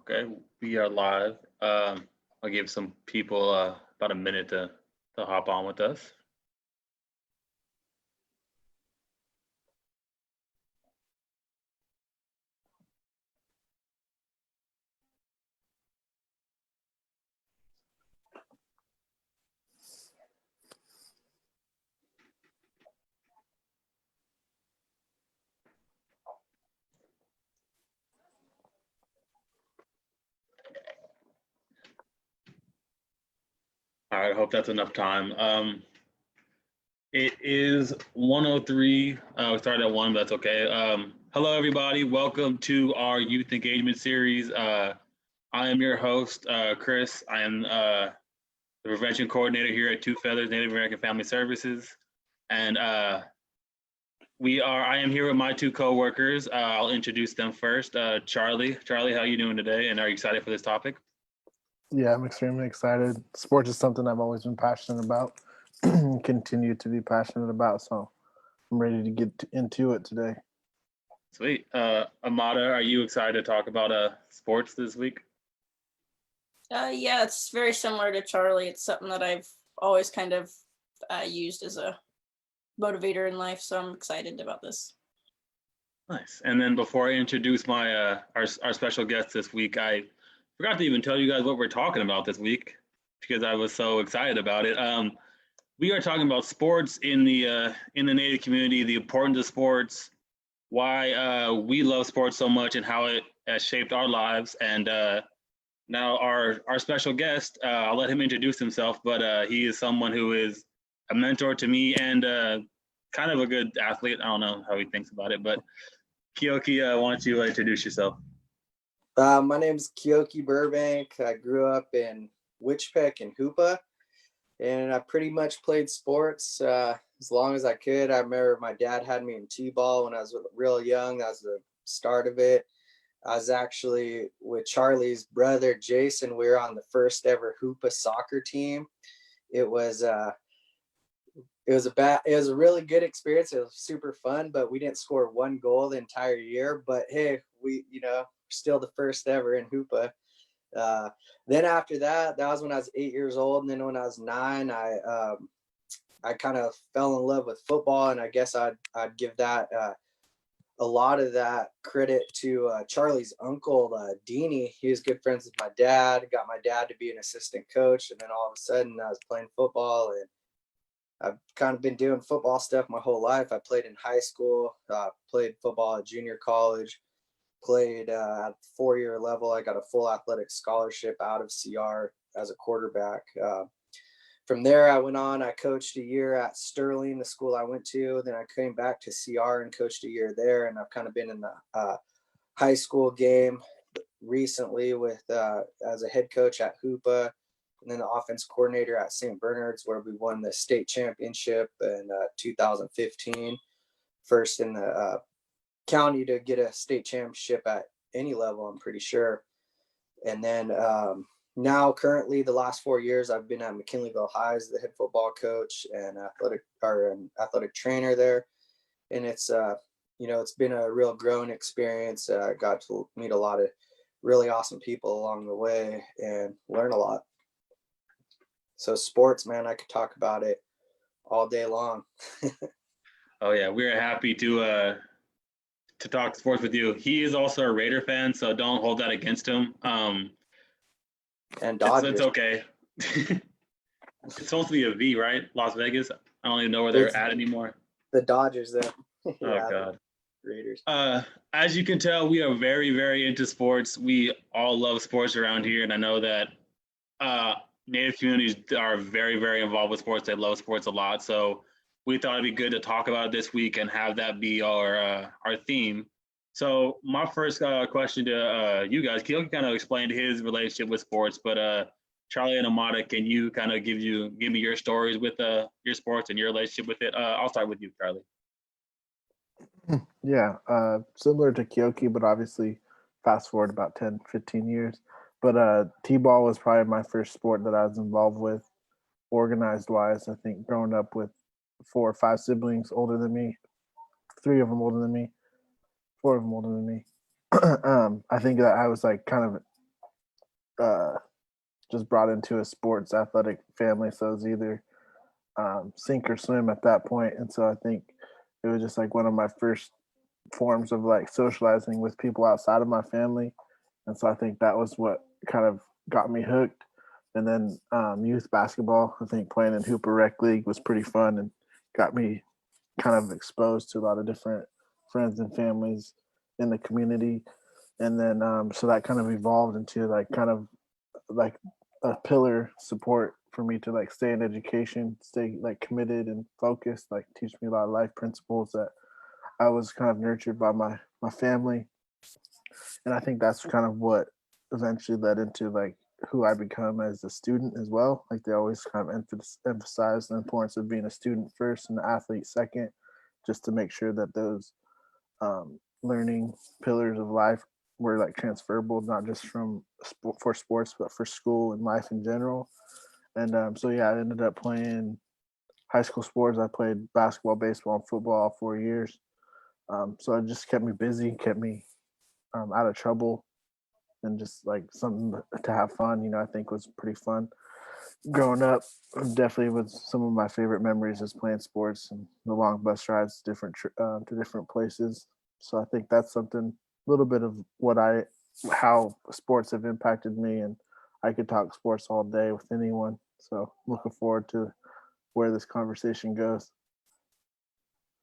Okay, we are live. I'll give some people about a minute to hop on with us. All right, I hope that's enough time. It is 1:03. We started at 1, but that's okay. Hello, everybody. Welcome to our youth engagement series. I am your host, Chris. I am the prevention coordinator here at Two Feathers Native American Family Services. And I am here with my two coworkers. I'll introduce them first. Charlie, how are you doing today? And are you excited for this topic? Yeah, I'm extremely excited. Sports is something I've always been passionate about, continue to be passionate about. So I'm ready to get into it today. Sweet. Amada, are you excited to talk about sports this week? Yeah, it's very similar to Charlie. It's something that I've always kind of used as a motivator in life, so I'm excited about this. Nice. And then before I introduce my our special guest this week, I forgot to even tell you guys what we're talking about this week because I was so excited about it. We are talking about sports in the Native community, the importance of sports, why we love sports so much, and how it has shaped our lives. And now our special guest, I'll let him introduce himself, but he is someone who is a mentor to me and kind of a good athlete. I don't know how he thinks about it, but Keoki, why don't you introduce yourself? My name's Keoki Burbank. I grew up in Witchpeck and Hoopa, and I pretty much played sports as long as I could. I remember my dad had me in t-ball when I was real young. That was the start of it. I was actually with Charlie's brother, Jason. We were on the first ever Hoopa soccer team. It was a really good experience. It was super fun, but we didn't score one goal the entire year. But hey, we're still the first ever in Hoopa. Then after that was when I was 8 years old. And then when I was 9, I kind of fell in love with football. And I guess I'd give that a lot of that credit to Charlie's uncle, Deanie. He was good friends with my dad, got my dad to be an assistant coach. And then all of a sudden I was playing football, and I've kind of been doing football stuff my whole life. I played in high school, played football at junior college, played at the 4-year level. I got a full athletic scholarship out of CR as a quarterback. From there, I went on. I coached a year at Sterling, the school I went to. Then I came back to CR and coached a year there. And I've kind of been in the high school game recently with as a head coach at Hoopa, and then the offense coordinator at St. Bernard's, where we won the state championship in 2015, first in the county to get a state championship at any level, I'm pretty sure. And then now currently the last 4 years I've been at McKinleyville High as the head football coach and athletic trainer there. And it's it's been a real growing experience. I got to meet a lot of really awesome people along the way and learn a lot. So sports, man, I could talk about it all day long. Oh yeah, we're happy to talk sports with you. He is also a Raider fan, so don't hold that against him. And Dodgers. It's okay. It's supposed to be a V, right? Las Vegas. I don't even know where they're at anymore. The Dodgers, though. Yeah, oh God. Raiders. As you can tell, we are very, very into sports. We all love sports around here, and I know that Native communities are very, very involved with sports. They love sports a lot. So we thought it'd be good to talk about it this week and have that be our theme. So my first question to you guys, Keoki kind of explained his relationship with sports, but Charlie and Amada, can you kind of give me your stories with your sports and your relationship with it? I'll start with you, Charlie. Yeah, similar to Keoki, but obviously fast forward about 10, 15 years. But T-ball was probably my first sport that I was involved with, organized-wise. I think growing up with 4 or 5 siblings older than me, 3 of them older than me, 4 of them older than me. I think that I was like kind of just brought into a sports athletic family, so it was either sink or swim at that point. And so I think it was just like one of my first forms of like socializing with people outside of my family. And so I think that was what kind of got me hooked. And then youth basketball, I think playing in Hooper Rec League was pretty fun and got me kind of exposed to a lot of different friends and families in the community. And then so that kind of evolved into like kind of like a pillar support for me to like stay in education, stay like committed and focused, like teach me a lot of life principles that I was kind of nurtured by my family. And I think that's kind of what eventually led into like who I become as a student as well. Like they always kind of emphasize the importance of being a student first and the athlete second, just to make sure that those learning pillars of life were like transferable, not just for sports, but for school and life in general. And so yeah, I ended up playing high school sports. I played basketball, baseball, and football all 4 years. So it just kept me busy, kept me out of trouble, and just like something to have fun. I think was pretty fun growing up. Definitely was some of my favorite memories is playing sports and the long bus rides to different places. So I think that's something a little bit of how sports have impacted me, and I could talk sports all day with anyone. So looking forward to where this conversation goes.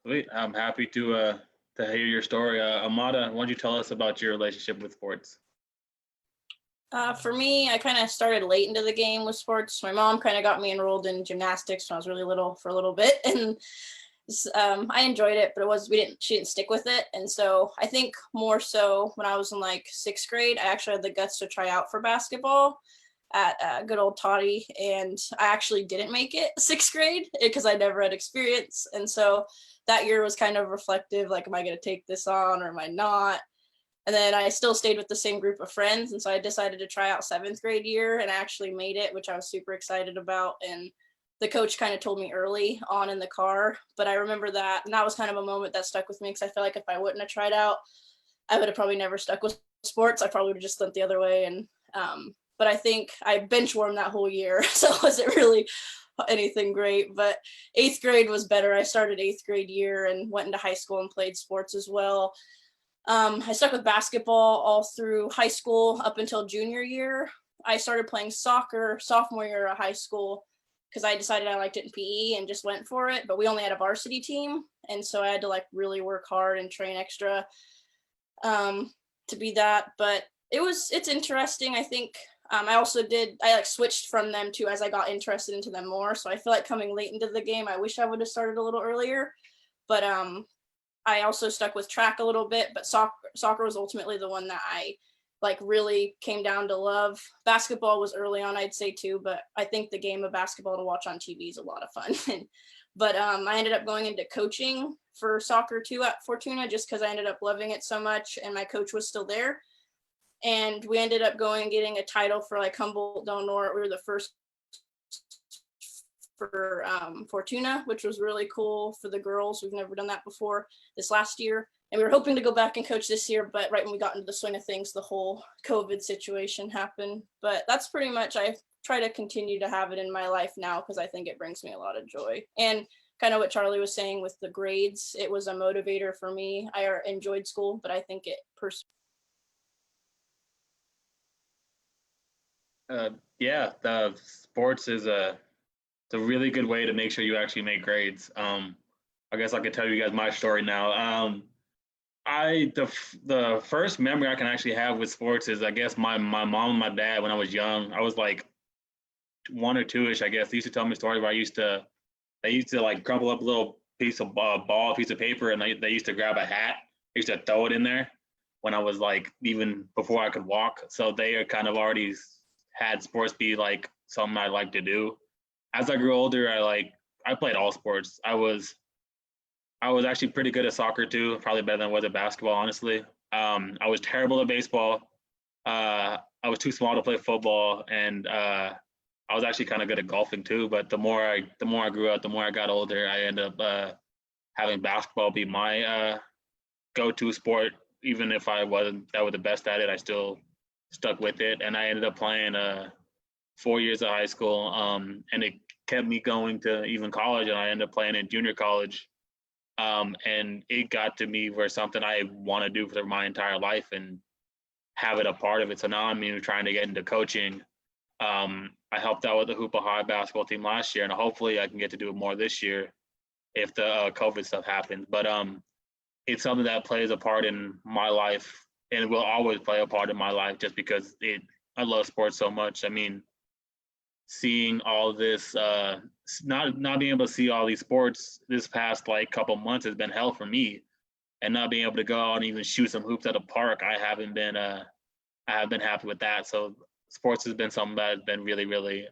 Sweet. I'm happy to hear your story. Amada, why don't you tell us about your relationship with sports? For me, I kind of started late into the game with sports. My mom kind of got me enrolled in gymnastics when I was really little for a little bit, and I enjoyed it, but she didn't stick with it. And so I think more so when I was in like 6th grade, I actually had the guts to try out for basketball at good old Toddy, and I actually didn't make it 6th grade because I never had experience. And so that year was kind of reflective, like, am I going to take this on or am I not? And then I still stayed with the same group of friends. And so I decided to try out 7th grade year, and I actually made it, which I was super excited about. And the coach kind of told me early on in the car, but I remember that. And that was kind of a moment that stuck with me because I feel like if I wouldn't have tried out, I would have probably never stuck with sports. I probably would have just went the other way. And, but I think I bench warmed that whole year. So it wasn't really anything great, but 8th grade was better. I started 8th grade year and went into high school and played sports as well. I stuck with basketball all through high school up until junior year. I started playing soccer sophomore year of high school because I decided I liked it in PE and just went for it. But we only had a varsity team, and so I had to like really work hard and train extra to be that. But it's interesting. I think I switched from them too as I got interested into them more. So I feel like coming late into the game, I wish I would have started a little earlier. But I also stuck with track a little bit, but soccer was ultimately the one that I like really came down to love. Basketball was early on, I'd say too, but I think the game of basketball to watch on TV is a lot of fun. But I ended up going into coaching for soccer too at Fortuna just because I ended up loving it so much, and my coach was still there. And we ended up going and getting a title for like Humboldt Del Norte. We were the first for Fortuna, which was really cool for the girls. We've never done that before this last year. And we were hoping to go back and coach this year, but right when we got into the swing of things, the whole COVID situation happened. But that's pretty much, I try to continue to have it in my life now because I think it brings me a lot of joy. And kind of what Charlie was saying with the grades, it was a motivator for me. I enjoyed school, but I think it the sports is a really good way to make sure you actually make grades. I guess I could tell you guys my story now. The first memory I can actually have with sports is, I guess, my mom and my dad when I was young. I was like 1 or 2-ish, I guess. They used to tell me stories where they used to like crumple up a little piece of piece of paper, and they used to grab a hat. They used to throw it in there when I was like even before I could walk. So they are kind of already had sports be like something I like to do. As I grew older, I played all sports. I was actually pretty good at soccer too, probably better than I was at basketball, honestly. I was terrible at baseball. I was too small to play football, and I was actually kind of good at golfing too. But the more I grew up, the more I got older, I ended up having basketball be my go-to sport. Even if I wasn't the best at it, I still stuck with it, and I ended up playing 4 years of high school, and it kept me going to even college, and I ended up playing in junior college. And it got to me where something I want to do for my entire life and have it a part of it. So now I'm trying to get into coaching. I helped out with the Hoopa High basketball team last year, and hopefully I can get to do it more this year if the COVID stuff happens. But it's something that plays a part in my life and will always play a part in my life just because I love sports so much. I mean, seeing all this, not being able to see all these sports this past like couple months has been hell for me, and not being able to go out and even shoot some hoops at a park, I have been happy with that. So sports has been something that has been really, really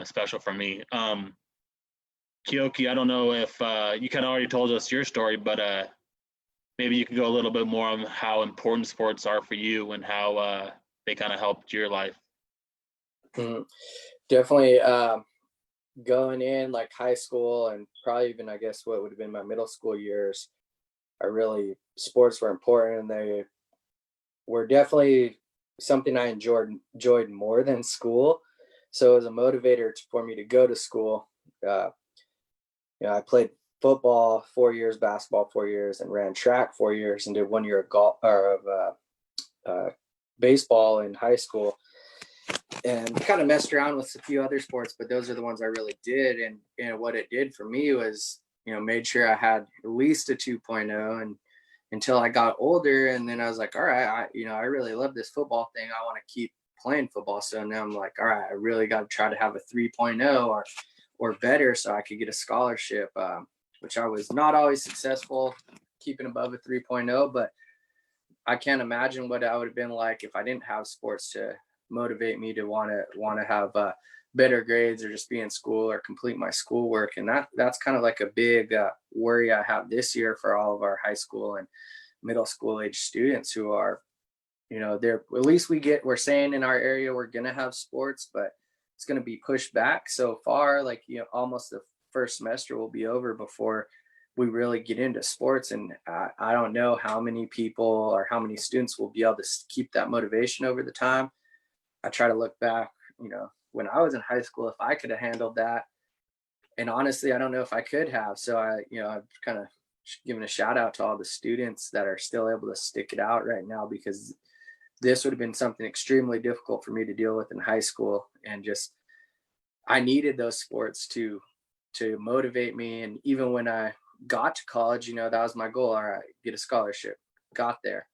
special for me. Keoki, I don't know if you kind of already told us your story, but maybe you could go a little bit more on how important sports are for you and how they kind of helped your life. Definitely going in like high school and probably even I guess what would have been my middle school years, sports were important, and they were definitely something I enjoyed more than school. So it was a motivator for me to go to school. I played football 4 years, basketball 4 years, and ran track 4 years, and did 1 year of golf or of baseball in high school, and kind of messed around with a few other sports, but those are the ones I really did. And what it did for me was, made sure I had at least a 2.0, and until I got older, and then I was like, all right, I really love this football thing. I want to keep playing football. So now I'm like, all right, I really got to try to have a 3.0 or better so I could get a scholarship, which I was not always successful keeping above a 3.0, but I can't imagine what I would have been like if I didn't have sports to motivate me to want to have better grades or just be in school or complete my schoolwork. And that's kind of like a big worry I have this year for all of our high school and middle school age students who are, they're, at least we're saying in our area we're gonna have sports, but it's going to be pushed back so far. Like, almost the first semester will be over before we really get into sports. And I don't know how many people or how many students will be able to keep that motivation over the time. I try to look back, when I was in high school, if I could have handled that. And honestly, I don't know if I could have. So I've kind of given a shout out to all the students that are still able to stick it out right now, because this would have been something extremely difficult for me to deal with in high school. And just, I needed those sports to motivate me. And even when I got to college, that was my goal. All right, get a scholarship. Got there.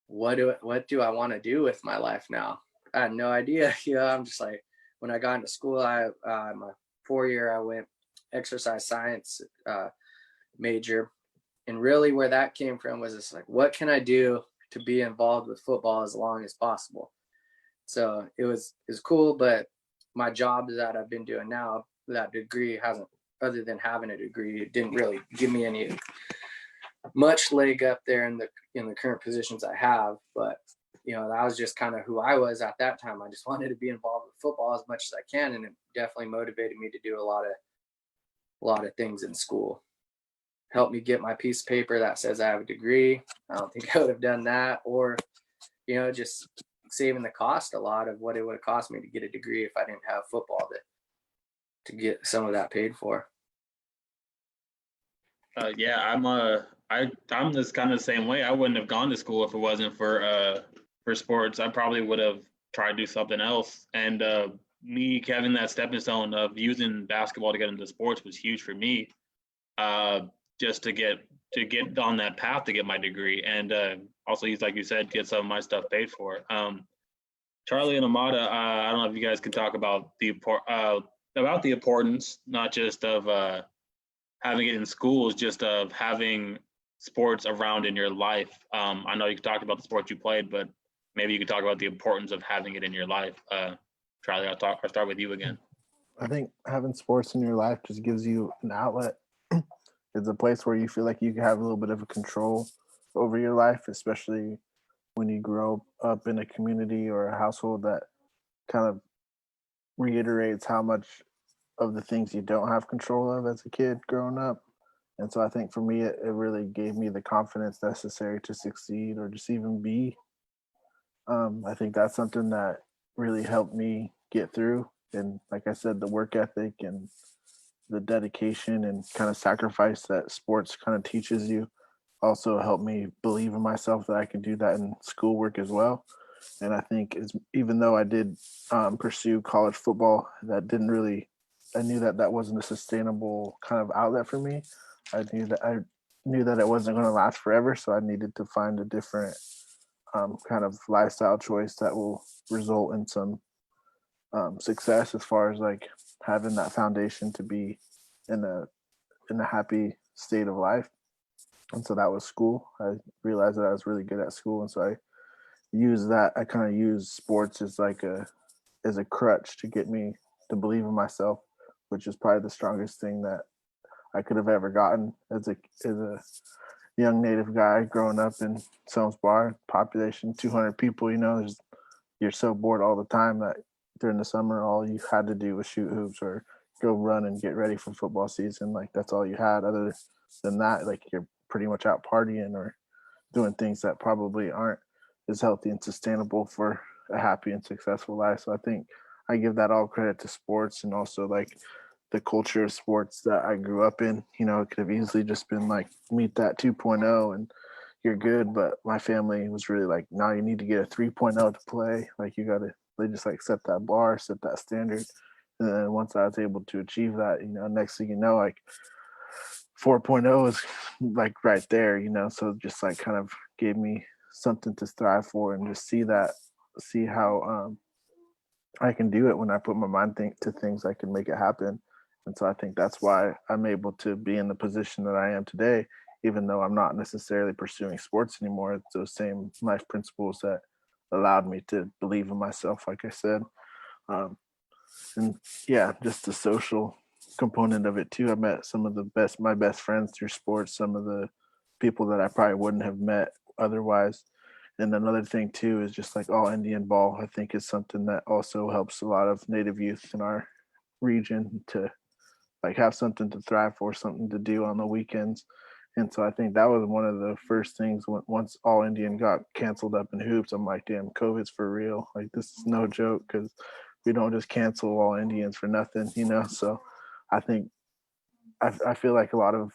What do I want to do with my life now? I had no idea. I'm just like, when I got into school, my 4-year, I went exercise science major. And really where that came from was just like, what can I do to be involved with football as long as possible? So it was cool, but my job that I've been doing now, that degree hasn't, other than having a degree, it didn't really give me any much leg up there in the current positions I have. But that was just kind of who I was at that time. I just wanted to be involved with football as much as I can, and it definitely motivated me to do a lot of things in school. Helped me get my piece of paper that says I have a degree. I don't think I would have done that, or just saving the cost a lot of what it would have cost me to get a degree if I didn't have football to get some of that paid for. Yeah, I'm just kind of the same way. I wouldn't have gone to school if it wasn't for sports. I probably would have tried to do something else. And me having that stepping stone of using basketball to get into sports was huge for me. Just to get on that path to get my degree, and also use, like you said, get some of my stuff paid for. Charlie and Amada, I don't know if you guys can talk about the importance, not just of having it in schools, just of having sports around in your life. I know you talked about the sports you played, but maybe you could talk about the importance of having it in your life. Charlie, I'll start with you again. I think having sports in your life just gives you an outlet. It's a place where you feel like you can have a little bit of a control over your life, especially when you grow up in a community or a household that kind of reiterates how much of the things you don't have control of as a kid growing up. And so I think for me, it really gave me the confidence necessary to succeed or just even be I think that's something that really helped me get through. And like I said, the work ethic and the dedication and kind of sacrifice that sports kind of teaches you also helped me believe in myself that I can do that in schoolwork as well. And I think even though I did pursue college football, that didn't really, I knew that that wasn't a sustainable kind of outlet for me. I knew that it wasn't going to last forever, so I needed to find a different kind of lifestyle choice that will result in some success as far as like having that foundation to be in a happy state of life. And so that was school. I realized that I was really good at school, and so I kind of use sports as like a crutch to get me to believe in myself, which is probably the strongest thing that I could have ever gotten as a young native guy growing up in Somes Bar, population 200 people. You're so bored all the time that during the summer all you had to do was shoot hoops or go run and get ready for football season. Like that's all you had. Other than that, like you're pretty much out partying or doing things that probably aren't as healthy and sustainable for a happy and successful life. So I think I give that all credit to sports and also like the culture of sports that I grew up in. It could have easily just been like meet that 2.0 and you're good. But my family was really like, no, you need to get a 3.0 to play. Like you got to, they just like set that bar, set that standard. And then once I was able to achieve that, next thing you know, like 4.0 is like right there, so just like kind of gave me something to strive for and just see how I can do it when I put my mind to things, I can make it happen. And so I think that's why I'm able to be in the position that I am today, even though I'm not necessarily pursuing sports anymore. It's those same life principles that allowed me to believe in myself, like I said. Um, and yeah, just the social component of it too. I met some of my best friends through sports, some of the people that I probably wouldn't have met otherwise. And another thing too is just like all Indian ball, I think is something that also helps a lot of Native youth in our region to like have something to thrive for, something to do on the weekends. And so I think that was one of the first things once All Indian got canceled up in hoops. I'm like, damn, COVID's for real. Like this is no joke because we don't just cancel All Indians for nothing. So I think I feel like a lot of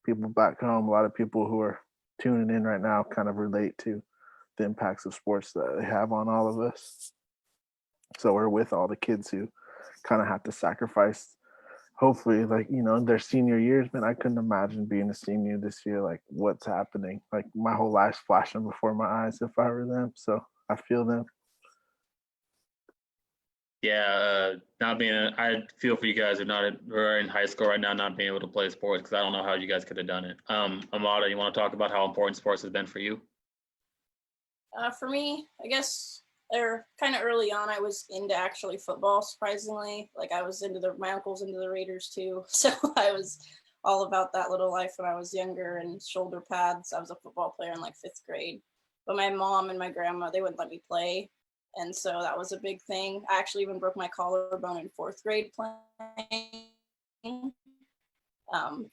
people back home, a lot of people who are tuning in right now, kind of relate to the impacts of sports that they have on all of us. So we're with all the kids who kind of have to sacrifice hopefully like their senior years. Man, I couldn't imagine being a senior this year, like what's happening, like my whole life's flashing before my eyes if I were them, so I feel them. Yeah, not being, I feel for you guys who are in high school right now, not being able to play sports because I don't know how you guys could have done it. Amada, you want to talk about how important sports has been for you? For me, I guess or kind of early on, I was into actually football. Surprisingly, like I was my uncle's into the Raiders too, so I was all about that little life when I was younger and shoulder pads. I was a football player in like 5th grade, but my mom and my grandma, they wouldn't let me play, and so that was a big thing. I actually even broke my collarbone in 4th grade playing.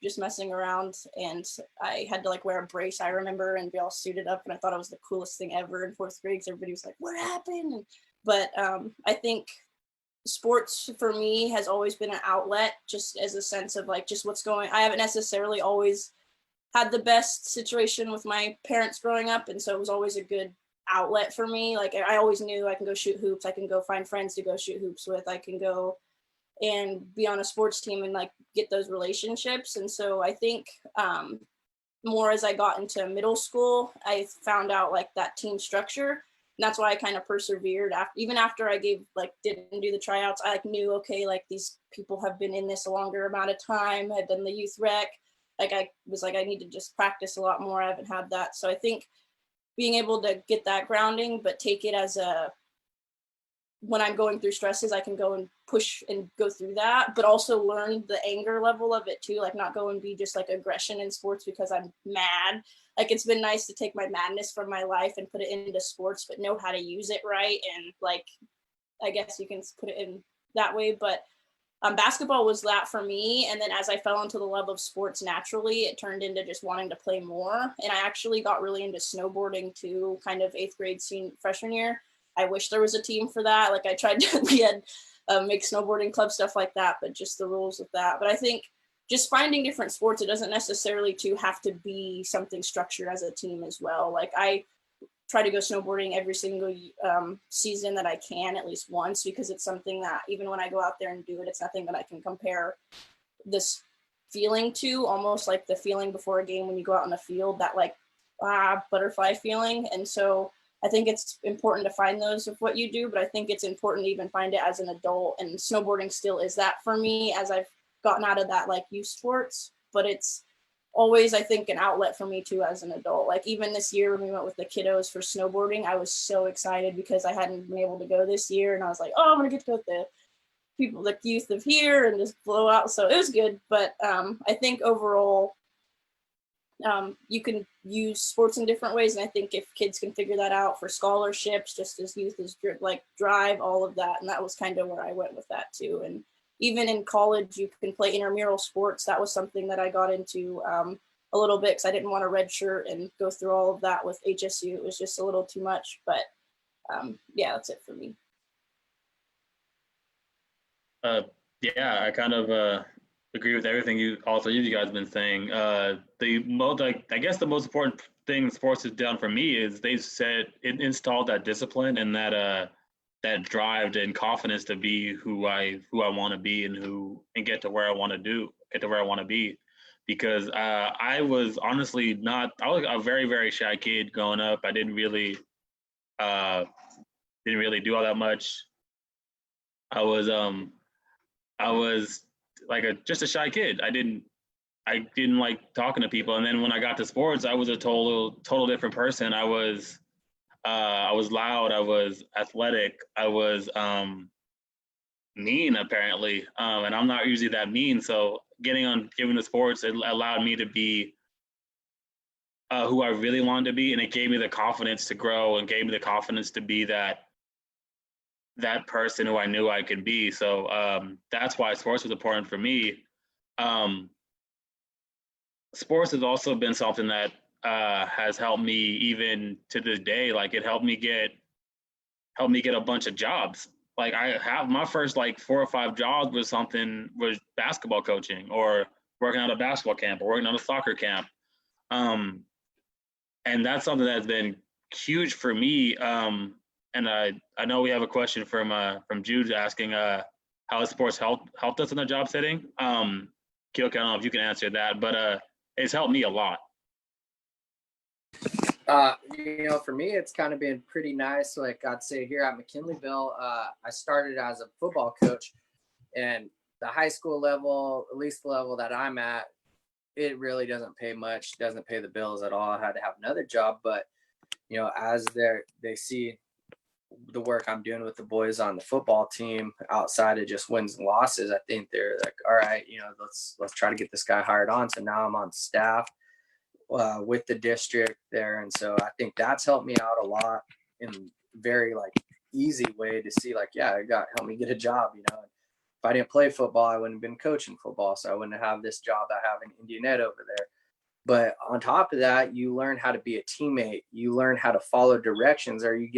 Just messing around, and I had to like wear a brace, I remember, and be all suited up, and I thought it was the coolest thing ever in 4th grade because everybody was like, what happened? But I think sports for me has always been an outlet, just as a sense of like just what's going. I haven't necessarily always had the best situation with my parents growing up, and so it was always a good outlet for me. Like I always knew I can go shoot hoops, I can go find friends to go shoot hoops with, I can go and be on a sports team and like get those relationships. And so I think more as I got into middle school, I found out like that team structure. And that's why I kind of persevered even after I didn't do the tryouts. I like knew, okay, like these people have been in this a longer amount of time, had done the youth rec. Like I was like, I need to just practice a lot more. I haven't had that. So I think being able to get that grounding, but take it as when I'm going through stresses, I can go and push and go through that, but also learn the anger level of it too. Like not go and be just like aggression in sports because I'm mad. Like it's been nice to take my madness from my life and put it into sports, but know how to use it right. And like, I guess you can put it in that way, but basketball was that for me. And then as I fell into the love of sports naturally, it turned into just wanting to play more. And I actually got really into snowboarding too, kind of 8th grade freshman year. I wish there was a team for that. Like I tried to make snowboarding club, stuff like that, but just the rules of that. But I think just finding different sports, it doesn't necessarily to have to be something structured as a team as well. Like I try to go snowboarding every single season that I can, at least once, because it's something that even when I go out there and do it, it's nothing that I can compare this feeling to, almost like the feeling before a game when you go out in the field, that like butterfly feeling. And so I think it's important to find those of what you do, but I think it's important to even find it as an adult, and snowboarding still is that for me as I've gotten out of that like youth sports, but it's always, I think, an outlet for me too as an adult. Like even this year when we went with the kiddos for snowboarding, I was so excited because I hadn't been able to go this year, and I was like, oh, I'm gonna get to go with the people, the youth of here, and just blow out. So it was good. But I think overall, you can use sports in different ways, and I think if kids can figure that out for scholarships, just as youth is like drive, all of that, and that was kind of where I went with that too. And even in college, you can play intramural sports. That was something that I got into a little bit because I didn't want to redshirt and go through all of that with HSU. It was just a little too much, but yeah, that's it for me. Yeah, I kind of agree with everything all three of you guys have been saying. I guess the most important thing sports has done for me is they've installed that discipline and that drive and confidence to be who I want to be and get to where I want to be. Because I was honestly I was a very, very shy kid growing up. I didn't really do all that much. I was like just a shy kid. I didn't like talking to people. And then when I got to sports, I was a total different person. I was loud. I was athletic. I was mean, apparently, and I'm not usually that mean. So giving the sports, it allowed me to be who I really wanted to be, and it gave me the confidence to grow and gave me the confidence to be that person who I knew I could be. So that's why sports was important for me. Sports has also been something that has helped me even to this day. Like it helped me get a bunch of jobs. Like I have my first like 4 or 5 jobs was basketball coaching or working at a basketball camp or working on a soccer camp. And that's something that's been huge for me. And I know we have a question from Jude asking how has sports helped us in the job setting. Keoki, I don't know if you can answer that, but it's helped me a lot. For me, it's kind of been pretty nice. Like I'd say here at McKinleyville, I started as a football coach, and the high school level, at least the level that I'm at, it really doesn't pay much, doesn't pay the bills at all. I had to have another job, but as they see the work I'm doing with the boys on the football team outside of just wins and losses, I think they're like, all right, let's try to get this guy hired on. So now I'm on staff with the district there. And so I think that's helped me out a lot in very like easy way to see like, yeah, helped me get a job. If I didn't play football, I wouldn't have been coaching football. So I wouldn't have this job I have in Indianette over there. But on top of that, you learn how to be a teammate. You learn how to follow directions, or you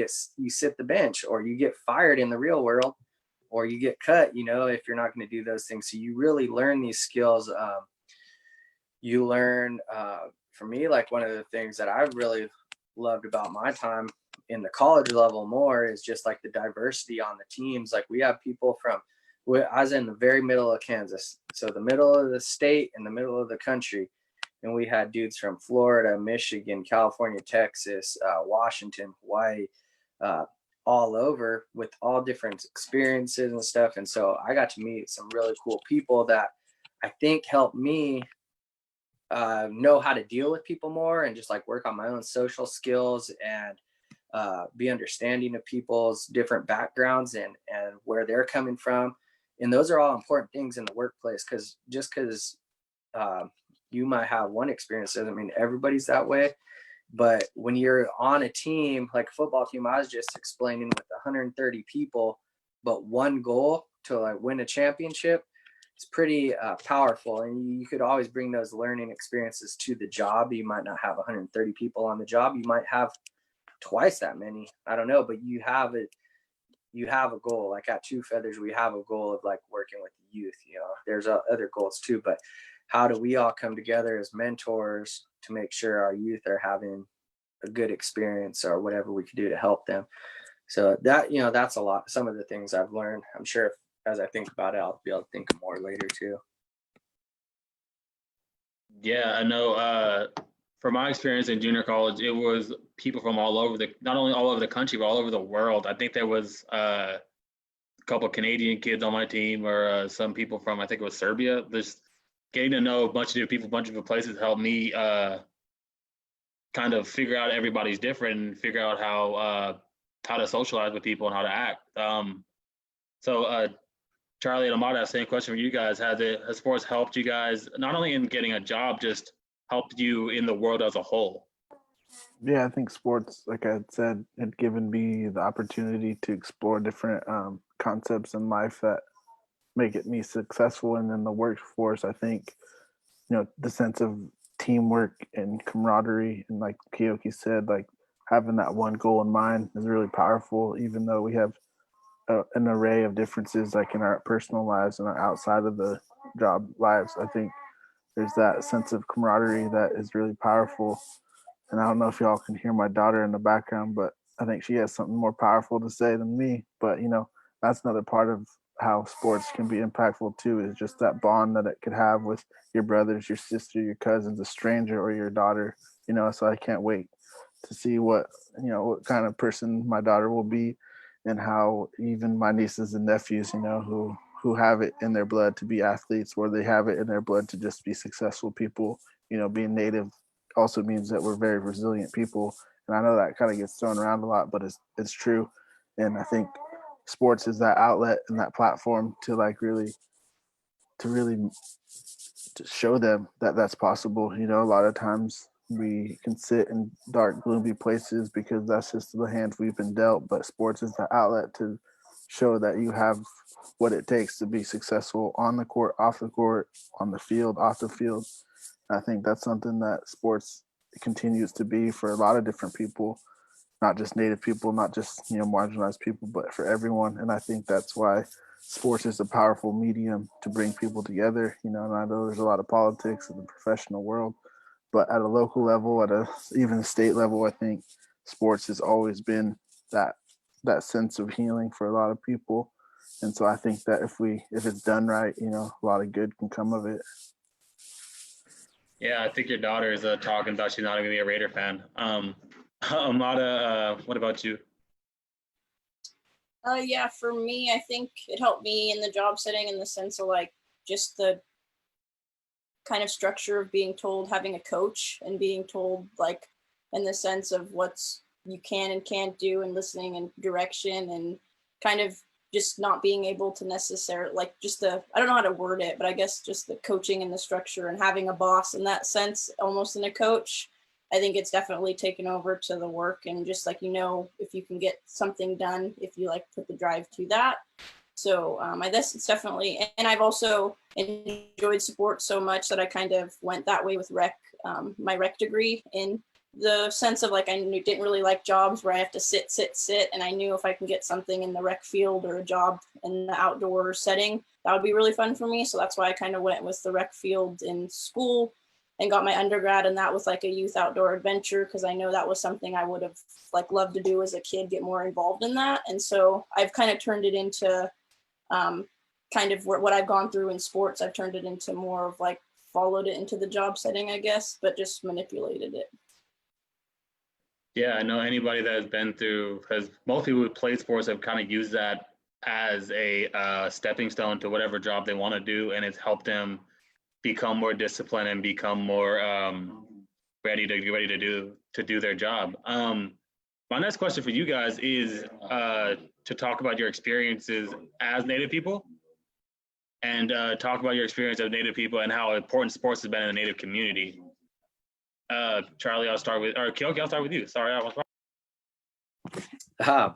sit the bench, or you get fired in the real world, or you get cut, if you're not going to do those things. So you really learn these skills. You learn, for me, like one of the things that I really loved about my time in the college level more is just like the diversity on the teams. Like we have people I was in the very middle of Kansas. So the middle of the state and the middle of the country. And we had dudes from Florida, Michigan, California, Texas, Washington, Hawaii, all over with all different experiences and stuff. And so I got to meet some really cool people that I think helped me know how to deal with people more and just like work on my own social skills and be understanding of people's different backgrounds and where they're coming from. And those are all important things in the workplace, because just because you might have one experience doesn't mean everybody's that way. But when you're on a team, like a football team, I was just explaining with 130 people, but one goal to like win a championship, it's pretty powerful. And you could always bring those learning experiences to the job. You might not have 130 people on the job. You might have twice that many. I don't know, but you have it. You have a goal. Like at Two Feathers, we have a goal of like working with the youth. You know, there's other goals too, but how do we all come together as mentors to make sure our youth are having a good experience or whatever we can do to help them? So that, you know, that's a lot. Some of the things I've learned. I'm sure as I think about it, I'll be able to think of more later too. Yeah, I know. From my experience in junior college, it was people from all over not only all over the country, but all over the world. I think there was a couple of Canadian kids on my team, or some people from, I think it was Serbia. Just getting to know a bunch of different people, a bunch of different places helped me kind of figure out everybody's different and figure out how to socialize with people and how to act. So Charlie and Amada, same question for you guys. Has sports helped you guys not only in getting a job, just helped you in the world as a whole? Yeah, I think sports, like I had said, had given me the opportunity to explore different concepts in life that make it me successful. And in the workforce, I think, the sense of teamwork and camaraderie, and like Keoki said, like having that one goal in mind is really powerful, even though we have an array of differences, like in our personal lives and our outside of the job lives. I think there's that sense of camaraderie that is really powerful. And I don't know if y'all can hear my daughter in the background, but I think she has something more powerful to say than me. But, that's another part of how sports can be impactful too, is just that bond that it could have with your brothers, your sister, your cousins, a stranger, or your daughter, so I can't wait to see what kind of person my daughter will be, and how even my nieces and nephews, who have it in their blood to be athletes, or they have it in their blood to just be successful people. Being Native also means that we're very resilient people. And I know that kind of gets thrown around a lot, but it's true. And I think sports is that outlet and that platform to really to show them that that's possible. A lot of times we can sit in dark, gloomy places because that's just the hand we've been dealt. But sports is the outlet to show that you have what it takes to be successful on the court, off the court, on the field, off the field. I think that's something that sports continues to be for a lot of different people, not just Native people, not just, marginalized people, but for everyone. And I think that's why sports is a powerful medium to bring people together. And I know there's a lot of politics in the professional world, but at a local level, even a state level, I think sports has always been that sense of healing for a lot of people. And so I think that if it's done right, a lot of good can come of it. Yeah, I think your daughter is talking about she's not going to be a Raider fan. Amada, what about you? Yeah, for me, I think it helped me in the job setting in the sense of like just the kind of structure of being told, having a coach and being told like in the sense of what's you can and can't do, and listening and direction, and kind of just not being able to necessarily like just I don't know how to word it, but I guess just the coaching and the structure and having a boss in that sense, almost in a coach. I think it's definitely taken over to the work, and just like, if you can get something done, if you like put the drive to that. So I guess it's definitely, and I've also enjoyed sports so much that I kind of went that way with my rec degree, in the sense of like, I didn't really like jobs where I have to sit. And I knew if I can get something in the rec field or a job in the outdoor setting, that would be really fun for me. So that's why I kind of went with the rec field in school and got my undergrad, and that was like a youth outdoor adventure, because I know that was something I would have like loved to do as a kid, get more involved in that. And so I've kind of turned it into kind of what I've gone through in sports. I've turned it into more of like followed it into the job setting, I guess, but just manipulated it. Yeah, I know anybody that has been through, most people who play sports have kind of used that as a stepping stone to whatever job they want to do, and it's helped them become more disciplined and become more ready to do their job. My next question for you guys is to talk about your experiences as Native people, and talk about your experience as Native people and how important sports has been in the Native community. Charlie, or Keoki, I'll start with you. Sorry, I was wrong.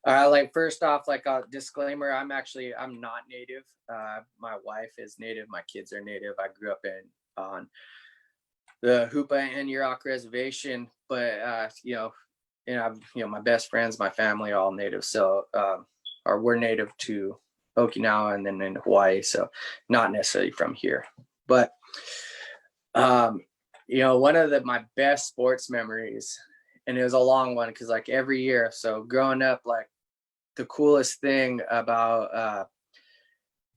Like first off, like a disclaimer, I'm not native. My wife is native. My kids are native. I grew up on the Hoopa and Yurok reservation, but my best friends, my family are all native. So, or we're native to Okinawa and then in Hawaii. So not necessarily from here, but, one of my best sports memories, and it was a long one, cause like every year, so growing up, like the coolest thing about,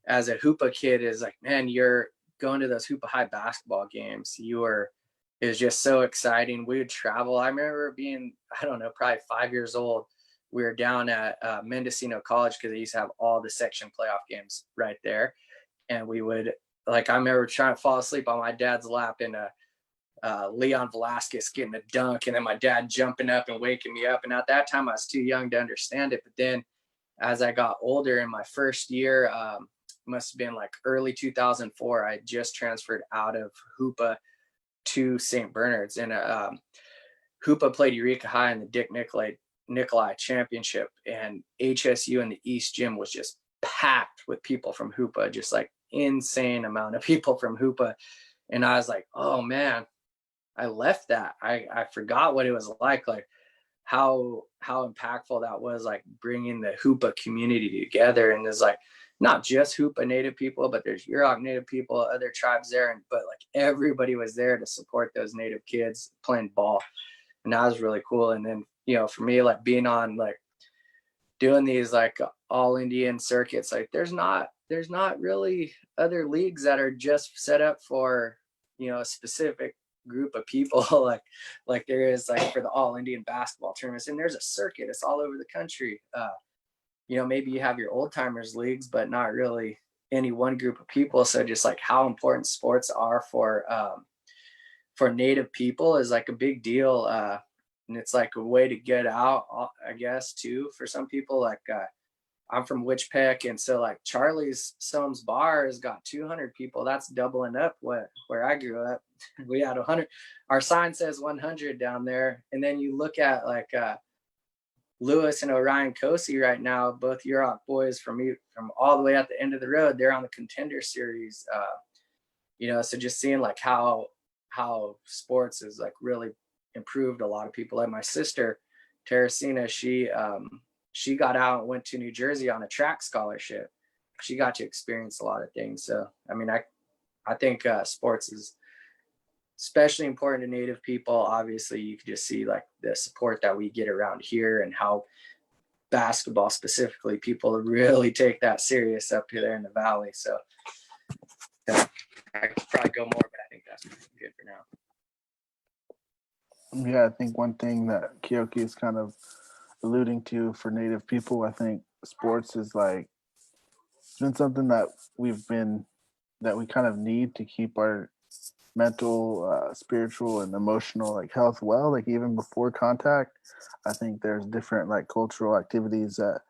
as a Hoopa kid is like, man, you're going to those Hoopa High basketball games. It was just so exciting. We would travel. I remember being, I don't know, probably 5 years old. We were down at Mendocino College because they used to have all the section playoff games right there. And we would, like, I remember trying to fall asleep on my dad's lap and Leon Velasquez getting a dunk, and then my dad jumping up and waking me up. And at that time, I was too young to understand it. But then as I got older in my first year, must have been like early 2004, I just transferred out of Hoopa to St. Bernard's, and Hoopa played Eureka High in the Dick Nikolai Championship, and HSU in the East Gym was just packed with people from Hoopa, just like insane amount of people from Hoopa. And I was like, oh man, I left that. I forgot what it was like how impactful that was, like bringing the Hoopa community together. And there's like not just Hoopa Native people, but there's Yurok Native people, other tribes there, but like everybody was there to support those Native kids playing ball, and that was really cool. And then for me, like being on, like doing these like all Indian circuits, like there's not really other leagues that are just set up for a specific group of people like there is like for the all Indian basketball tournaments. And there's a circuit, it's all over the country. Maybe you have your old timers leagues, but not really any one group of people. So just like how important sports are for Native people is like a big deal. And it's like a way to get out, I guess, too, for some people. Like I'm from Witchpeck, and so like Charlie's Soames Bar has got 200 people. That's doubling up where I grew up. We had 100. Our sign says 100 down there. And then you look at like Lewis and Orion Cosi right now, both Yurok boys from all the way at the end of the road. They're on the Contender Series. So just seeing like how sports is like really improved a lot of people. Like my sister Teresina, she got out and went to New Jersey on a track scholarship. She got to experience a lot of things. So I mean, I think sports is especially important to Native people. Obviously, you can just see like the support that we get around here, and how basketball specifically, people really take that serious up here there in the valley. So I could probably go more, but I think that's good for now. Yeah, I think one thing that Keoki is kind of alluding to for Native people, I think sports is like been something that we kind of need to keep our mental, spiritual, and emotional like health well. Like even before contact, I think there's different like cultural activities that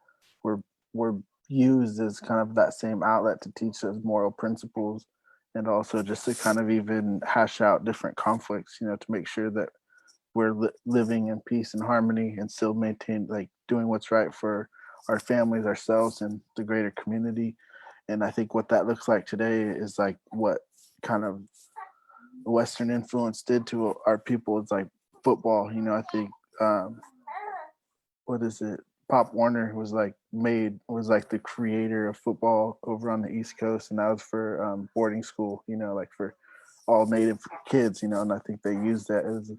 were used as kind of that same outlet to teach us moral principles, and also just to kind of even hash out different conflicts, to make sure that we're living in peace and harmony, and still maintain like doing what's right for our families, ourselves, and the greater community. And I think what that looks like today is like what kind of Western influence did to our people. It's like football. I think what is it? Pop Warner was like the creator of football over on the East Coast, and that was for boarding school. Like for all Native kids. And I think they used that as,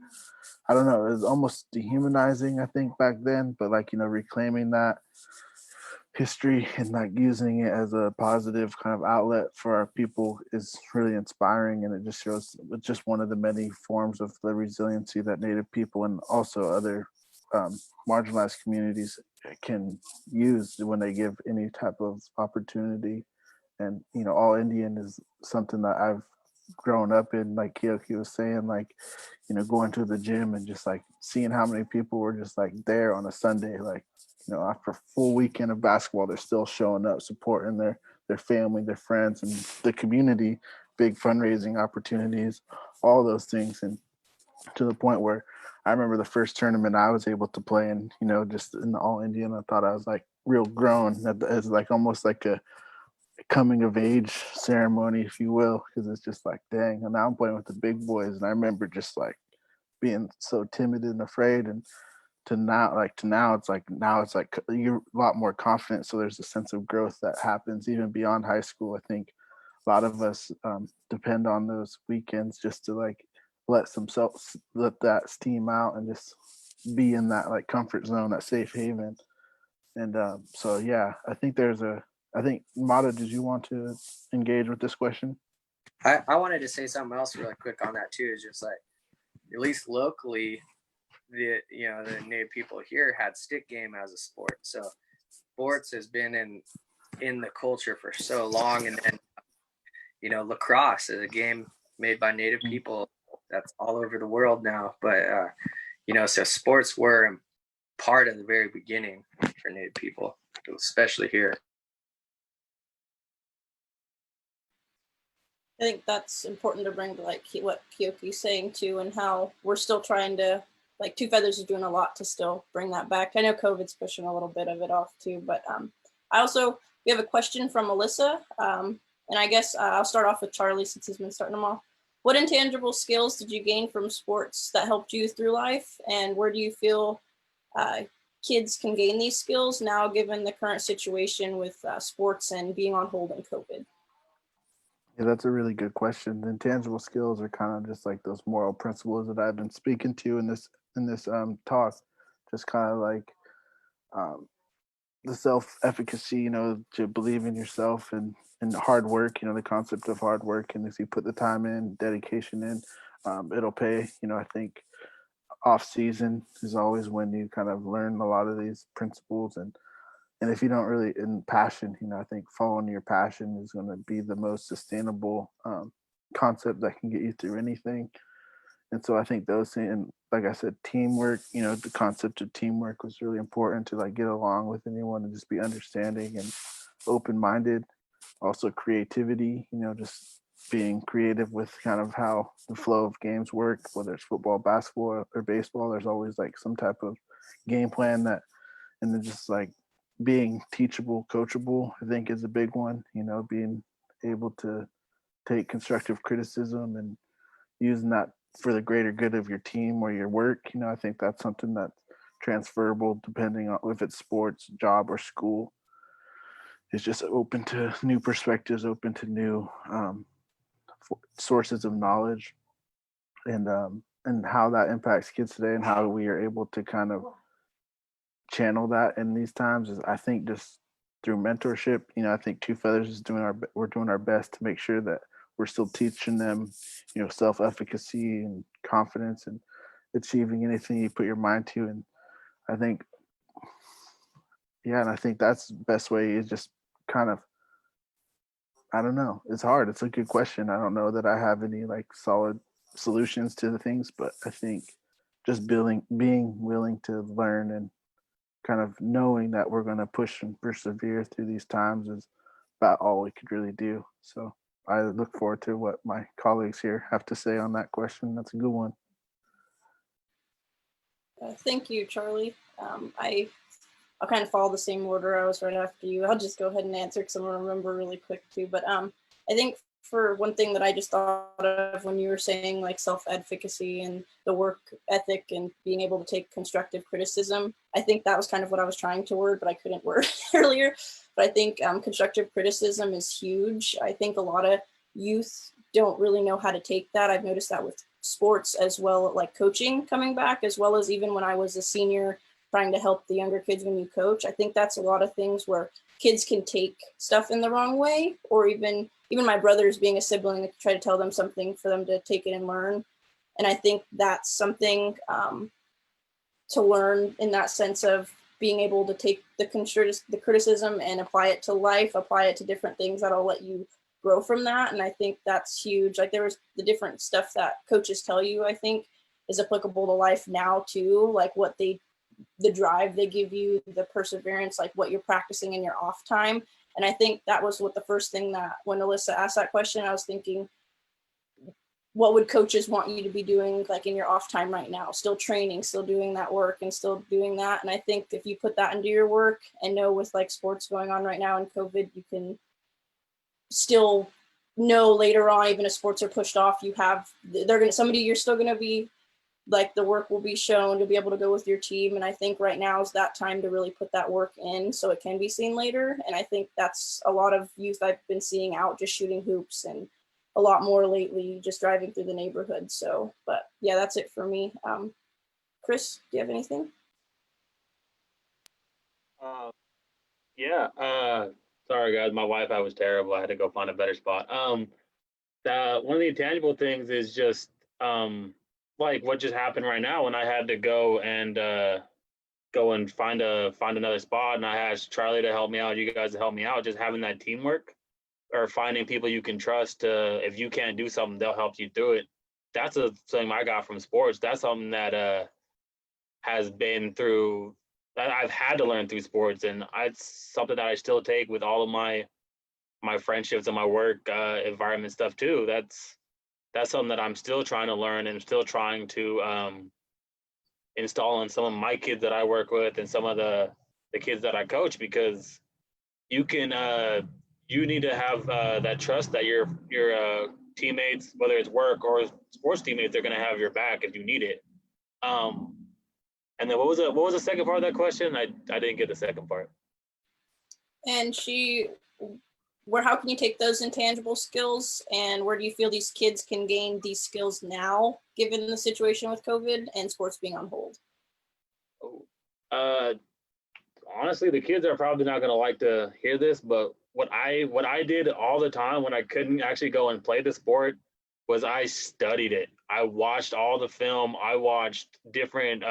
I don't know, it was almost dehumanizing, I think, back then. But like reclaiming that history and like using it as a positive kind of outlet for our people is really inspiring, and it just shows it's just one of the many forms of the resiliency that Native people and also other marginalized communities can use when they give any type of opportunity. And all Indian is something that I've grown up in, like Keoki was saying, like going to the gym and just like seeing how many people were just like there on a Sunday, like after a full weekend of basketball, they're still showing up, supporting their family, their friends, and the community, big fundraising opportunities, all those things. And to the point where I remember the first tournament I was able to play in, you know, just in the All Indian. I thought I was like real grown. It's like almost like a coming of age ceremony, if you will, because it's just like, dang. And now I'm playing with the big boys, and I remember just like being so timid and afraid, and now it's like you're a lot more confident. So there's a sense of growth that happens even beyond high school. I think a lot of us depend on those weekends just to like let that steam out and just be in that like comfort zone, that safe haven. And so yeah, I think Mata, did you want to engage with this question? I wanted to say something else really quick on that too. Is just like, at least locally, the Native people here had stick game as a sport. So sports has been in the culture for so long. And then, lacrosse is a game made by Native people that's all over the world now. But, so sports were part of the very beginning for Native people, especially here. I think that's important to bring to like what Keoki's saying too, and how we're still trying to, like, Two Feathers is doing a lot to still bring that back. I know COVID's pushing a little bit of it off too, but we have a question from Melissa, and I guess I'll start off with Charlie since he's been starting them off. What intangible skills did you gain from sports that helped you through life, and where do you feel kids can gain these skills now, given the current situation with sports and being on hold in COVID? Yeah, that's a really good question. The intangible skills are kind of just like those moral principles that I've been speaking to in this talk. Just kind of like the self-efficacy, you know, to believe in yourself and hard work. You know, the concept of hard work, and if you put the time in, dedication in, it'll pay. You know, I think off season is always when you kind of learn a lot of these principles, and if you don't really in passion, you know, I think following your passion is going to be the most sustainable concept that can get you through anything. And so I think those things, and like I said, teamwork, you know, the concept of teamwork was really important to like get along with anyone and just be understanding and open-minded. Also creativity, you know, just being creative with kind of how the flow of games work, whether it's football, basketball, or baseball. There's always like some type of game plan that, and then just like being teachable, coachable, I think is a big one. You know, being able to take constructive criticism and using that for the greater good of your team or your work. You know, I think that's something that's transferable depending on if it's sports, job, or school. It's just open to new perspectives, open to new sources of knowledge, and how that impacts kids today, and how we are able to kind of channel that in these times is, I think, just through mentorship. You know, I think Two Feathers is we're doing our best to make sure that we're still teaching them, you know, self-efficacy and confidence and achieving anything you put your mind to. And I think, yeah, and I think that's the best way is just kind of, I don't know. It's hard. It's a good question. I don't know that I have any like solid solutions to the things, but I think just being willing to learn and kind of knowing that we're going to push and persevere through these times is about all we could really do. So I look forward to what my colleagues here have to say on that question. That's a good one. Thank you, Charlie. I'll kind of follow the same order. I was right after you. I'll just go ahead and answer because I'm going to remember really quick too. But I think for one thing that I just thought of when you were saying like self-advocacy and the work ethic and being able to take constructive criticism, I think that was kind of what I was trying to word, but I couldn't word earlier. But I think constructive criticism is huge. I think a lot of youth don't really know how to take that. I've noticed that with sports as well, like coaching coming back, as well as even when I was a senior trying to help the younger kids when you coach. I think that's a lot of things where kids can take stuff in the wrong way, or even my brothers being a sibling, I try to tell them something for them to take it and learn. And I think that's something to learn in that sense of being able to take the criticism and apply it to life, apply it to different things that'll let you grow from that. And I think that's huge. Like there was the different stuff that coaches tell you, I think is applicable to life now too, like the drive they give you, the perseverance, like what you're practicing in your off time. And I think that was what the first thing that when Alyssa asked that question, I was thinking what would coaches want you to be doing like in your off time right now? Still training, still doing that work and still doing that. And I think if you put that into your work and know with like sports going on right now in COVID, you can still know later on, even if sports are pushed off, you're still going to be like, the work will be shown to be able to go with your team. And I think right now is that time to really put that work in so it can be seen later. And I think that's a lot of youth I've been seeing out just shooting hoops, and a lot more lately just driving through the neighborhood. So, but yeah, that's it for me. Chris, do you have anything? Yeah. Sorry guys, my Wi-Fi was terrible. I had to go find a better spot. One of the intangible things is just like what just happened right now when I had to go and find another spot, and I asked Charlie to help me out, you guys to help me out. Just having that teamwork, or finding people you can trust. If you can't do something, they'll help you through it. That's a thing I got from sports. That's something that has been through, that I've had to learn through sports, and it's something that I still take with all of my friendships and my work environment stuff too. That's something that I'm still trying to learn and still trying to install in some of my kids that I work with and some of the kids that I coach, because you need to have that trust that your teammates, whether it's work or sports teammates, they're going to have your back if you need it. And then what was the second part of that question? I didn't get the second part. And how can you take those intangible skills, and where do you feel these kids can gain these skills now, given the situation with COVID and sports being on hold? Honestly, the kids are probably not going to like to hear this, but what I did all the time when I couldn't actually go and play the sport was I studied it. I watched all the film. I watched different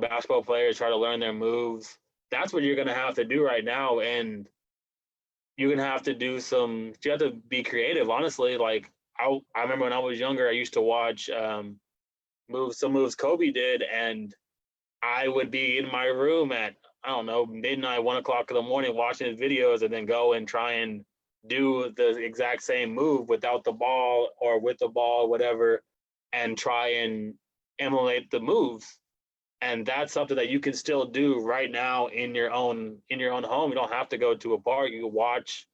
basketball players try to learn their moves. That's what you're going to have to do right now, and you're gonna have to you have to be creative, honestly. Like I remember when I was younger, I used to watch some moves Kobe did, and I would be in my room at, I don't know, midnight, 1 o'clock in the morning watching his videos, and then go and try and do the exact same move without the ball or with the ball, whatever, and try and emulate the moves. And that's something that you can still do right now in your own home. You don't have to go to a park. You can watch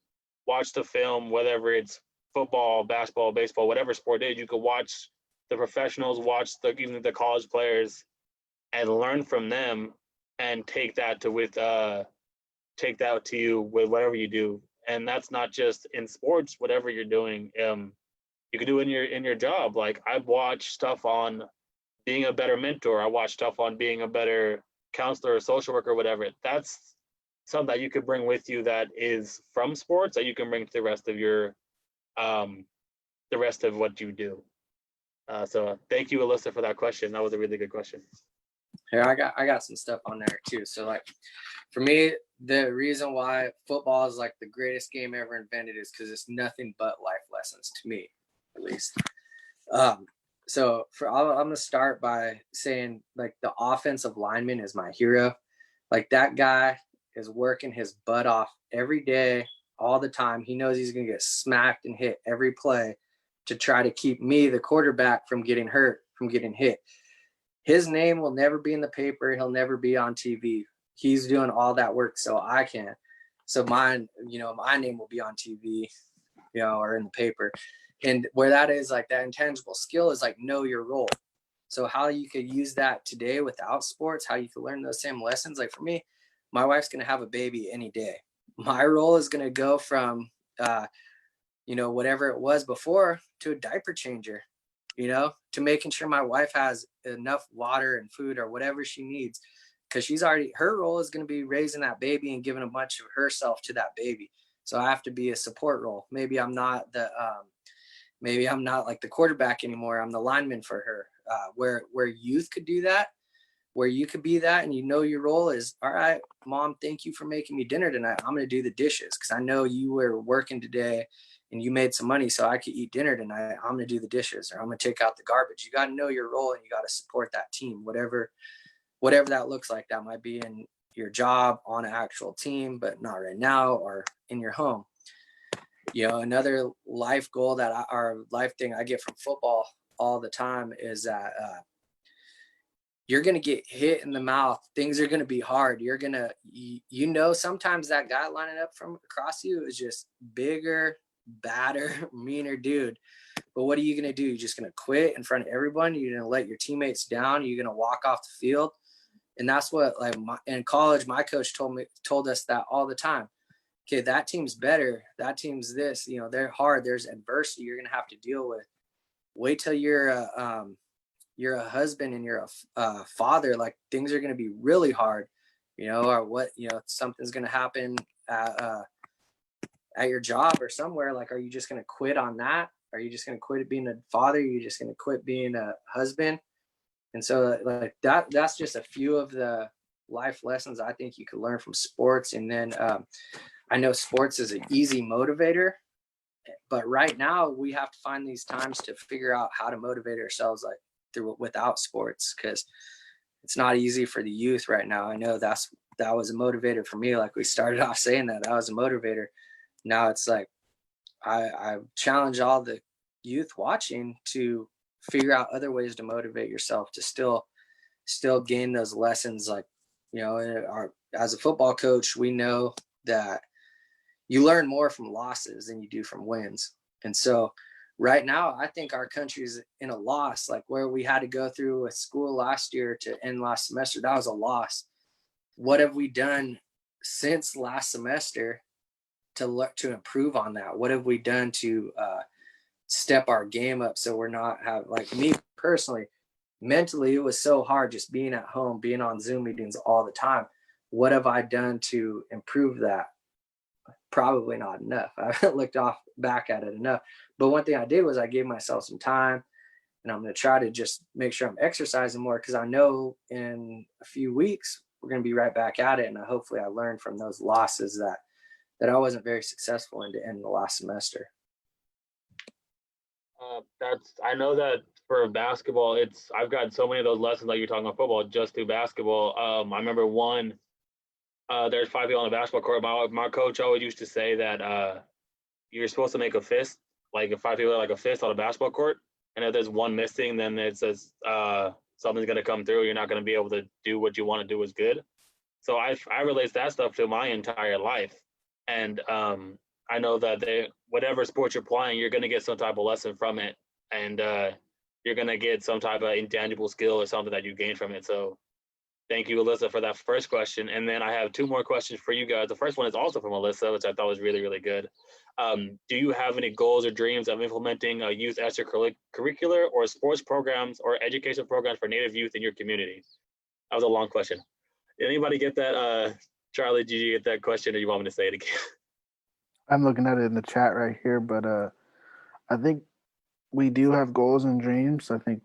the film, whether it's football, basketball, baseball, whatever sport it is. You can watch the professionals, even the college players, and learn from them, and take that to you with whatever you do. And that's not just in sports. Whatever you're doing, you can do in your job. Like I've watched stuff on being a better mentor. I watch stuff on being a better counselor or social worker, whatever. That's something that you could bring with you that is from sports, that you can bring to the rest of what you do. So thank you, Alyssa, for that question. That was a really good question. Here, I got some stuff on there too. So like for me, the reason why football is like the greatest game ever invented is because it's nothing but life lessons, to me, at least. So I'm gonna start by saying, like, the offensive lineman is my hero. Like, that guy is working his butt off every day, all the time. He knows he's gonna get smacked and hit every play to try to keep me, the quarterback, from getting hurt, from getting hit. His name will never be in the paper. He'll never be on TV. He's doing all that work so I can. So my name will be on TV, or in the paper. And where that is, like, that intangible skill is like, know your role. So how you could use that today without sports, how you could learn those same lessons. Like for me, my wife's going to have a baby any day. My role is going to go from, whatever it was before, to a diaper changer, to making sure my wife has enough water and food or whatever she needs. Because her role is going to be raising that baby and giving a bunch of herself to that baby. So I have to be a support role. Maybe I'm not like the quarterback anymore. I'm the lineman for her. Where youth could do that, where you could be that, and your role is, all right, Mom, thank you for making me dinner tonight. I'm going to do the dishes because I know you were working today and you made some money so I could eat dinner tonight. I'm going to do the dishes, or I'm going to take out the garbage. You got to know your role, and you got to support that team, whatever that looks like. That might be in your job, on an actual team, but not right now, or in your home. Another life goal or life thing I get from football all the time is that you're going to get hit in the mouth. Things are going to be hard. You're going to, sometimes that guy lining up from across you is just bigger, badder, meaner dude. But what are you going to do? You're just going to quit in front of everyone. You're going to let your teammates down. You're going to walk off the field. And that's what, in college, my coach told us that all the time. Okay, that team's better. That team's this, they're hard. There's adversity you're going to have to deal with. Wait till you're a husband and you're a father. Like, things are going to be really hard, or what, something's going to happen at your job or somewhere. Like, are you just going to quit on that? Are you just going to quit being a father? Are you just going to quit being a husband? And so like that's just a few of the life lessons I think you could learn from sports. And then I know sports is an easy motivator, but right now we have to find these times to figure out how to motivate ourselves without sports, because it's not easy for the youth right now. I know that was a motivator for me. Like, we started off saying that was a motivator. Now it's like I challenge all the youth watching to figure out other ways to motivate yourself to still gain those lessons. Like, as a football coach, we know that you learn more from losses than you do from wins. And so right now, I think our country's in a loss, like where we had to go through a school last year to end last semester. That was a loss. What have we done since last semester to improve on that? What have we done to step our game up so we're not like me personally, mentally, it was so hard just being at home, being on Zoom meetings all the time. What have I done to improve that? Probably not enough. I haven't looked back at it enough. But one thing I did was I gave myself some time, and I'm going to try to just make sure I'm exercising more, because I know in a few weeks we're going to be right back at it. And hopefully I learned from those losses that I wasn't very successful in the last semester. I know that for basketball, I've got so many of those lessons like you're talking about football just through basketball. I remember there's 5 people on the basketball court. My coach always used to say that you're supposed to make a fist, like if 5 people are like a fist on a basketball court, and if there's one missing, then it says something's going to come through. You're not going to be able to do what you want to do as good. So I relate that stuff to my entire life. And I know that whatever sport you're playing, you're going to get some type of lesson from it. And you're going to get some type of intangible skill or something that you gain from it. So thank you, Alyssa, for that first question. And then I have 2 more questions for you guys. The first one is also from Alyssa, which I thought was really, really good. Do you have any goals or dreams of implementing a youth extracurricular or sports programs or education programs for Native youth in your community? That was a long question. Did anybody get that? Charlie, did you get that question, or you want me to say it again? I'm looking at it in the chat right here, but I think we do have goals and dreams. I think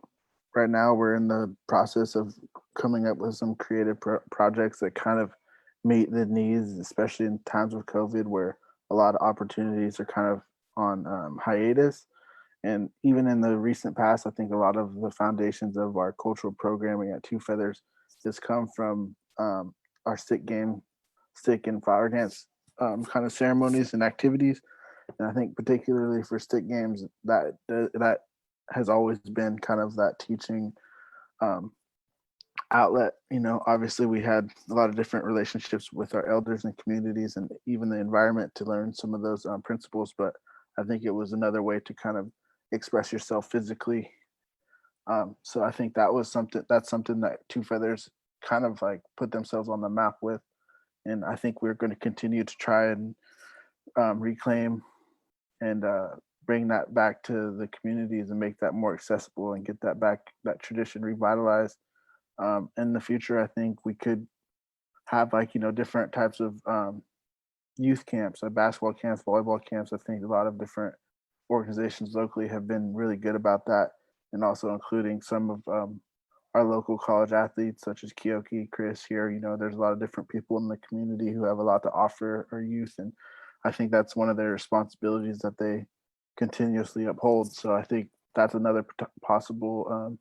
right now we're in the process of coming up with some creative projects that kind of meet the needs, especially in times of COVID, where a lot of opportunities are kind of on hiatus. And even in the recent past, I think a lot of the foundations of our cultural programming at Two Feathers has come from our stick and flower dance kind of ceremonies and activities. And I think particularly for stick games, that has always been kind of that teaching outlet. Obviously we had a lot of different relationships with our elders and communities and even the environment to learn some of those principles, but I think it was another way to kind of express yourself physically. So I think that's something that Two Feathers kind of like put themselves on the map with. And I think we're going to continue to try and reclaim and bring that back to the communities and make that more accessible and get that tradition revitalized. In the future, I think we could have different types of youth camps, like basketball camps, volleyball camps. I think a lot of different organizations locally have been really good about that, and also including some of our local college athletes such as Keoki, Chris here. There's a lot of different people in the community who have a lot to offer our youth, and I think that's one of their responsibilities that they continuously uphold. So I think that's another possible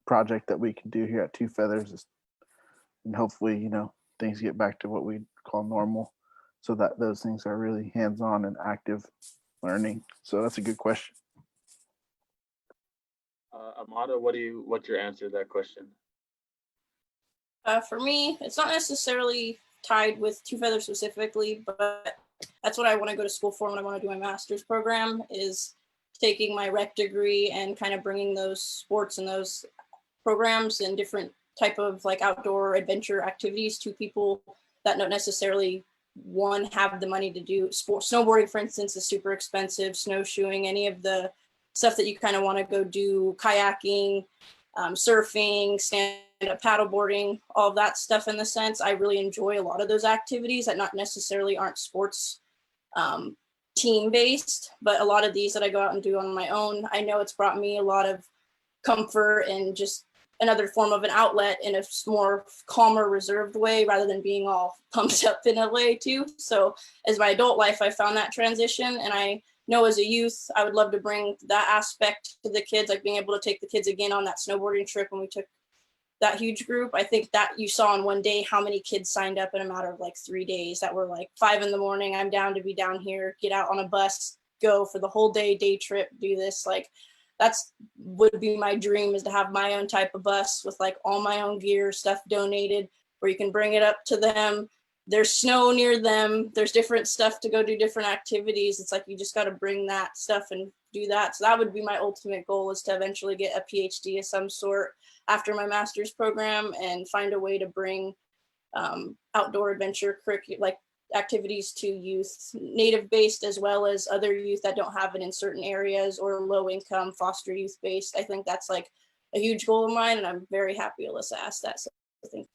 project that we can do here at Two Feathers, and hopefully things get back to what we call normal, so that those things are really hands-on and active. learning. So that's a good question. Amada, what's your answer to that question? For me, it's not necessarily tied with Two Feathers specifically, but that's what I want to go to school for when I want to do my master's program, is taking my rec degree and kind of bringing those sports and those programs and different type of like outdoor adventure activities to people that don't necessarily have the money to do snowboarding, for instance, is super expensive. Snowshoeing, any of the stuff that you kind of want to go do, kayaking, surfing, stand-up paddleboarding, all of that stuff. In the sense, I really enjoy a lot of those activities that not necessarily aren't sports team-based, but a lot of these that I go out and do on my own, I know it's brought me a lot of comfort and just another form of an outlet in a more calmer, reserved way, rather than being all pumped up in a way too. So as my adult life, I found that transition, and I know as a youth, I would love to bring that aspect to the kids, like being able to take the kids again on that snowboarding trip when we took that huge group. I think that you saw in one day how many kids signed up in a matter of like 3 days that were like 5 a.m, I'm down to be down here, get out on a bus, go for the whole day trip, do this. Like that's would be my dream, is to have my own type of bus with like all my own gear, stuff donated, where you can bring it up to them. There's snow near them. There's different stuff to go do different activities. It's like, you just got to bring that stuff and do that. So that would be my ultimate goal, is to eventually get a PhD of some sort after my master's program and find a way to bring outdoor adventure like activities to youth, native based as well as other youth that don't have it in certain areas, or low income foster youth based. I think that's like a huge goal of mine, and I'm very happy Alyssa asked that. So I think.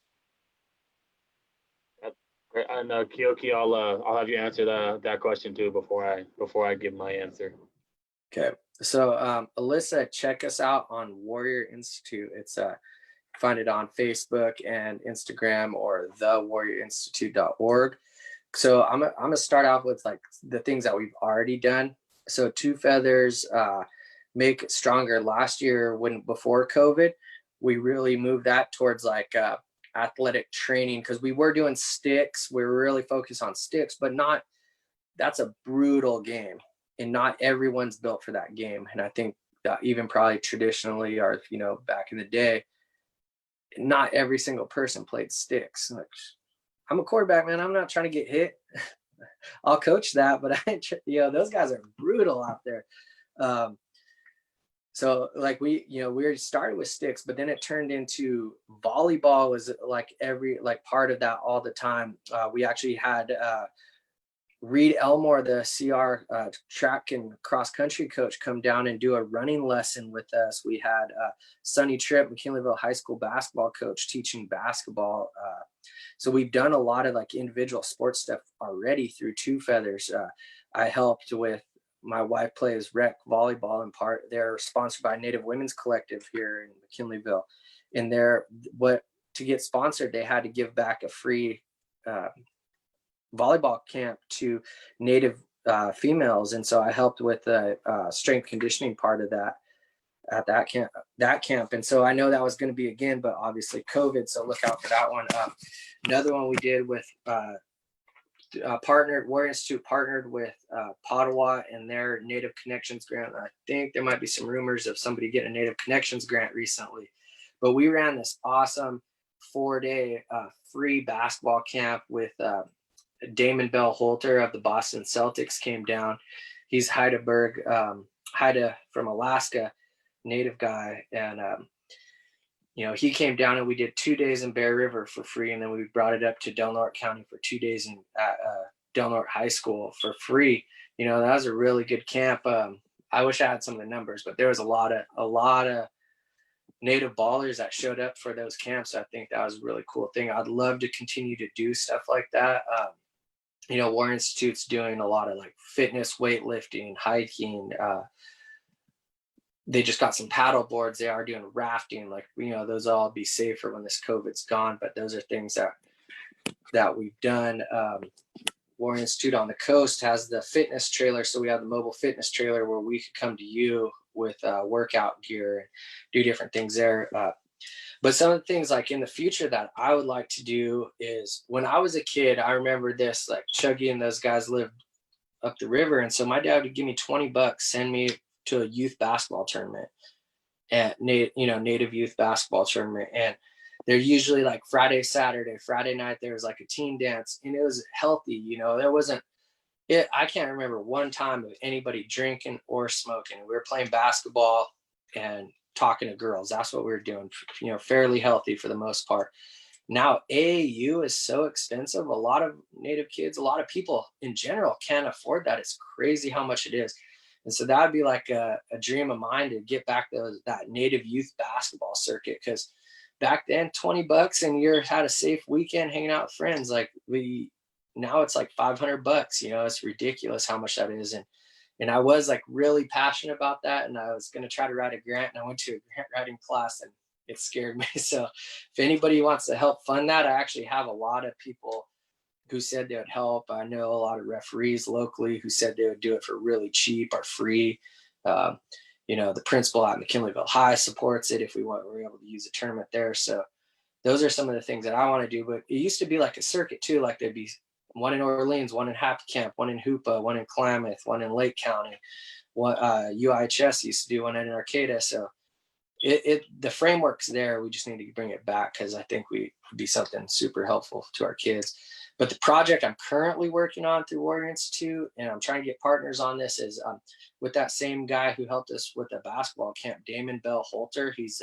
Great. And Keoki, I'll have you answer that question too before I give my answer. Okay, so Alyssa, check us out on Warrior Institute. It's find it on Facebook and Instagram, or thewarriorinstitute.org. So I'm gonna start off with like the things that we've already done. So Two Feathers Make It Stronger. Last year, before COVID, we really moved that towards like athletic training, because we were doing sticks. We were really focused on sticks, but that's a brutal game, and not everyone's built for that game. And I think that even probably traditionally, or back in the day, not every single person played sticks. Like, I'm a quarterback, man. I'm not trying to get hit. I'll coach that, but those guys are brutal out there. So like we started with sticks, but then it turned into volleyball was like part of that all the time. We actually had Reed Elmore, the CR track and cross country coach, come down and do a running lesson with us. We had Sonny Tripp, McKinleyville High School basketball coach, teaching basketball. So we've done a lot of like individual sports stuff already through Two Feathers. I helped with, my wife plays rec volleyball in part. They're sponsored by Native Women's Collective here in McKinleyville. And to get sponsored, they had to give back a free volleyball camp to Native females. And so I helped with the strength conditioning part of that at that camp. And so I know that was going to be again, but obviously COVID, so look out for that one. Another one we did with Warrior Institute partnered with Padua and their Native Connections grant. I think there might be some rumors of somebody getting a Native Connections grant recently, but we ran this awesome 4-day free basketball camp with Damon Bell Holter of the Boston Celtics came down. He's Haida from Alaska, Native guy. And, he came down and we did 2 days in Bear River for free. And then we brought it up to Del Norte County for 2 days at Del Norte High School for free. That was a really good camp. I wish I had some of the numbers, but there was a lot of Native ballers that showed up for those camps. I think that was a really cool thing. I'd love to continue to do stuff like that. Warrior Institute's doing a lot of like fitness, weightlifting, hiking. They just got some paddle boards. They are doing rafting. Like, those will all be safer when this COVID's gone, but those are things that we've done. Warrior Institute on the coast has the fitness trailer. So we have the mobile fitness trailer where we could come to you with workout gear and do different things there. But some of the things like in the future that I would like to do is, when I was a kid, I remember this, like Chuggy and those guys lived up the river. And so my dad would give me $20, send me to a youth basketball tournament at native youth basketball tournament. And they're usually like Friday night, there was like a team dance, and it was healthy. There wasn't I can't remember one time of anybody drinking or smoking. We were playing basketball and talking to girls. That's what we were doing, fairly healthy for the most part. Now AAU is so expensive. A lot of native kids, a lot of people in general can't afford that. It's crazy how much it is. And so that would be like a dream of mine to get back to that native youth basketball circuit. Because back then, $20 and you had a safe weekend hanging out with friends. Like now it's like $500. It's ridiculous how much that is. And I was like really passionate about that. And I was going to try to write a grant, and I went to a grant writing class and it scared me. So if anybody wants to help fund that, I actually have a lot of people who said they would help. I know a lot of referees locally who said they would do it for really cheap or free. The principal at McKinleyville High supports it if we're able to use a tournament there. So those are some of the things that I want to do. But it used to be like a circuit too. Like there'd be one in Orleans, one in Happy Camp, one in Hoopa, one in Klamath, one in Lake County. UIHS used to do one in Arcata. So the framework's there. We just need to bring it back, because I think we would be something super helpful to our kids. But the project I'm currently working on through Warrior Institute, and I'm trying to get partners on this, is with that same guy who helped us with the basketball camp, Damon Bell Holter. He's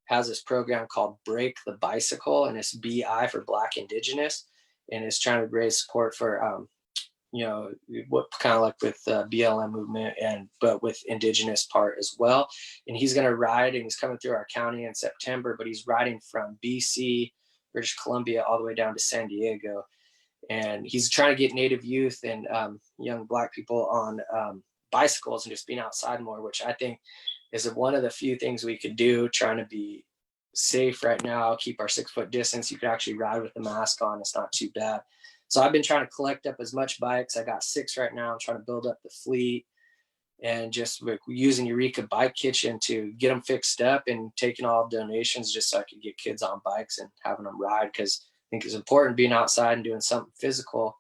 has this program called Break the Bicycle, and it's BI for Black Indigenous, and it's trying to raise support for what kind of like with BLM movement, but with Indigenous part as well. And he's going to ride, and he's coming through our county in September, but he's riding from BC, British Columbia, all the way down to San Diego. And he's trying to get Native youth and young Black people on bicycles and just being outside more, which I think is one of the few things we could do, trying to be safe right now, keep our 6 foot distance. You could actually ride with the mask on. It's not too bad. So I've been trying to collect up as much bikes. I got 6 right now. I'm trying to build up the fleet, and just using Eureka Bike Kitchen to get them fixed up, and taking all donations just so I could get kids on bikes and having them ride, because I think it's important being outside and doing something physical.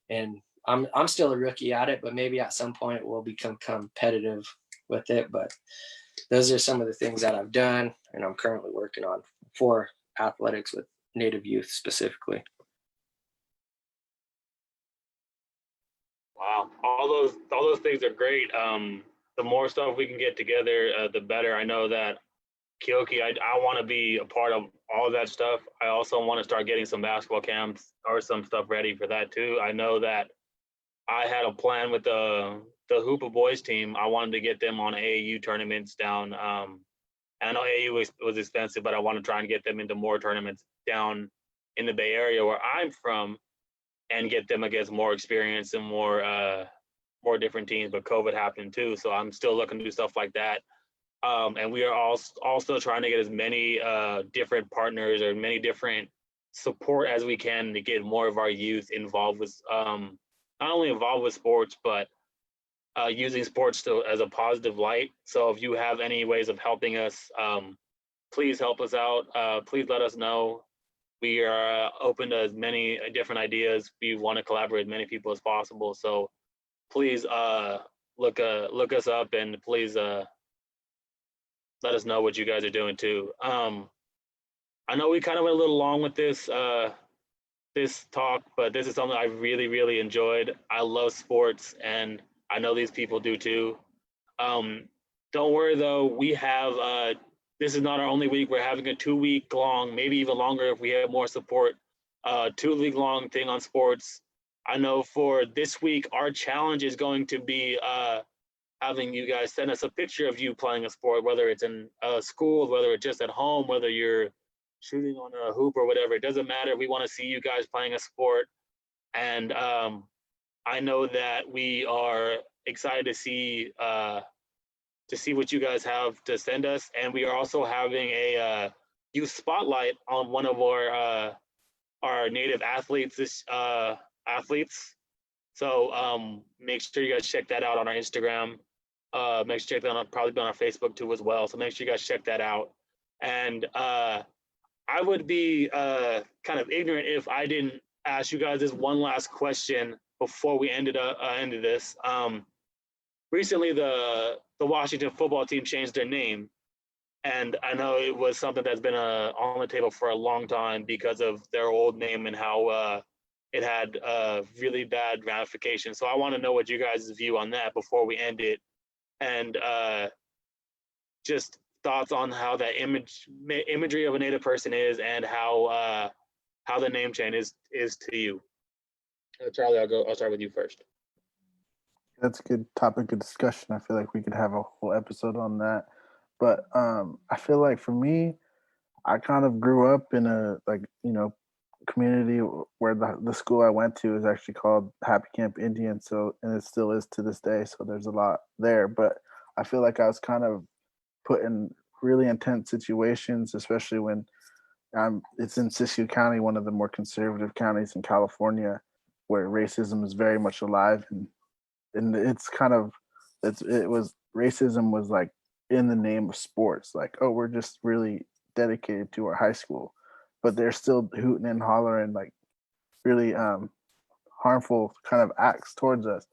And I'm still a rookie at it, but maybe at some point we'll become competitive with it. But those are some of the things that I've done and I'm currently working on for athletics with Native youth specifically. Wow, all those things are great. The more stuff we can get together, the better. I know that Keoki, I want to be a part of all of that stuff. I also want to start getting some basketball camps or some stuff ready for that too. I know that I had a plan with the Hoopa boys team. I wanted to get them on AAU tournaments down. And I know AAU was expensive, but I want to try and get them into more tournaments down in the Bay Area where I'm from, and get them against more experience and more different teams. But COVID happened too, so I'm still looking to do stuff like that. And we are also trying to get as many different partners or many different support as we can to get more of our youth involved with, not only involved with sports, but using sports as a positive light. So if you have any ways of helping us, please help us out. Please let us know. We are open to as many different ideas. We want to collaborate with as many people as possible. So please look us up, and please let us know what you guys are doing too. I know we kind of went a little long with this talk, but this is something I really, really enjoyed. I love sports, and I know these people do too. Don't worry though, we have this is not our only week. We're having a 2 week long, maybe even longer if we have more support, 2 week long thing on sports. I know for this week, our challenge is going to be having you guys send us a picture of you playing a sport, whether it's in a school, whether it's just at home, whether you're shooting on a hoop or whatever. It doesn't matter. We want to see you guys playing a sport. And I know that we are excited to see what you guys have to send us. And we are also having a youth spotlight on one of our Native athletes. So make sure you guys check that out on our Instagram. Make sure you check that out, probably on our Facebook too as well. So make sure you guys check that out. And I would be kind of ignorant if I didn't ask you guys this one last question. before we ended this. Recently, the Washington football team changed their name, and I know it was something that's been on the table for a long time because of their old name and how it had really bad ramifications. So I want to know what you guys' view on that before we end it, and just thoughts on how that imagery of a Native person is, and how the name change is to you. Charlie, I'll start with you first. That's a good topic of discussion. I feel like we could have a whole episode on that. But I feel like for me, I kind of grew up in a community where the school I went to is actually called Happy Camp Indian. So, and it still is to this day. So there's a lot there. But I feel like I was kind of put in really intense situations, especially when it's in Siskiyou County, one of the more conservative counties in California, where racism is very much alive, and it's kind of racism was like in the name of sports, like, oh, we're just really dedicated to our high school, but they're still hooting and hollering like really harmful kind of acts towards us.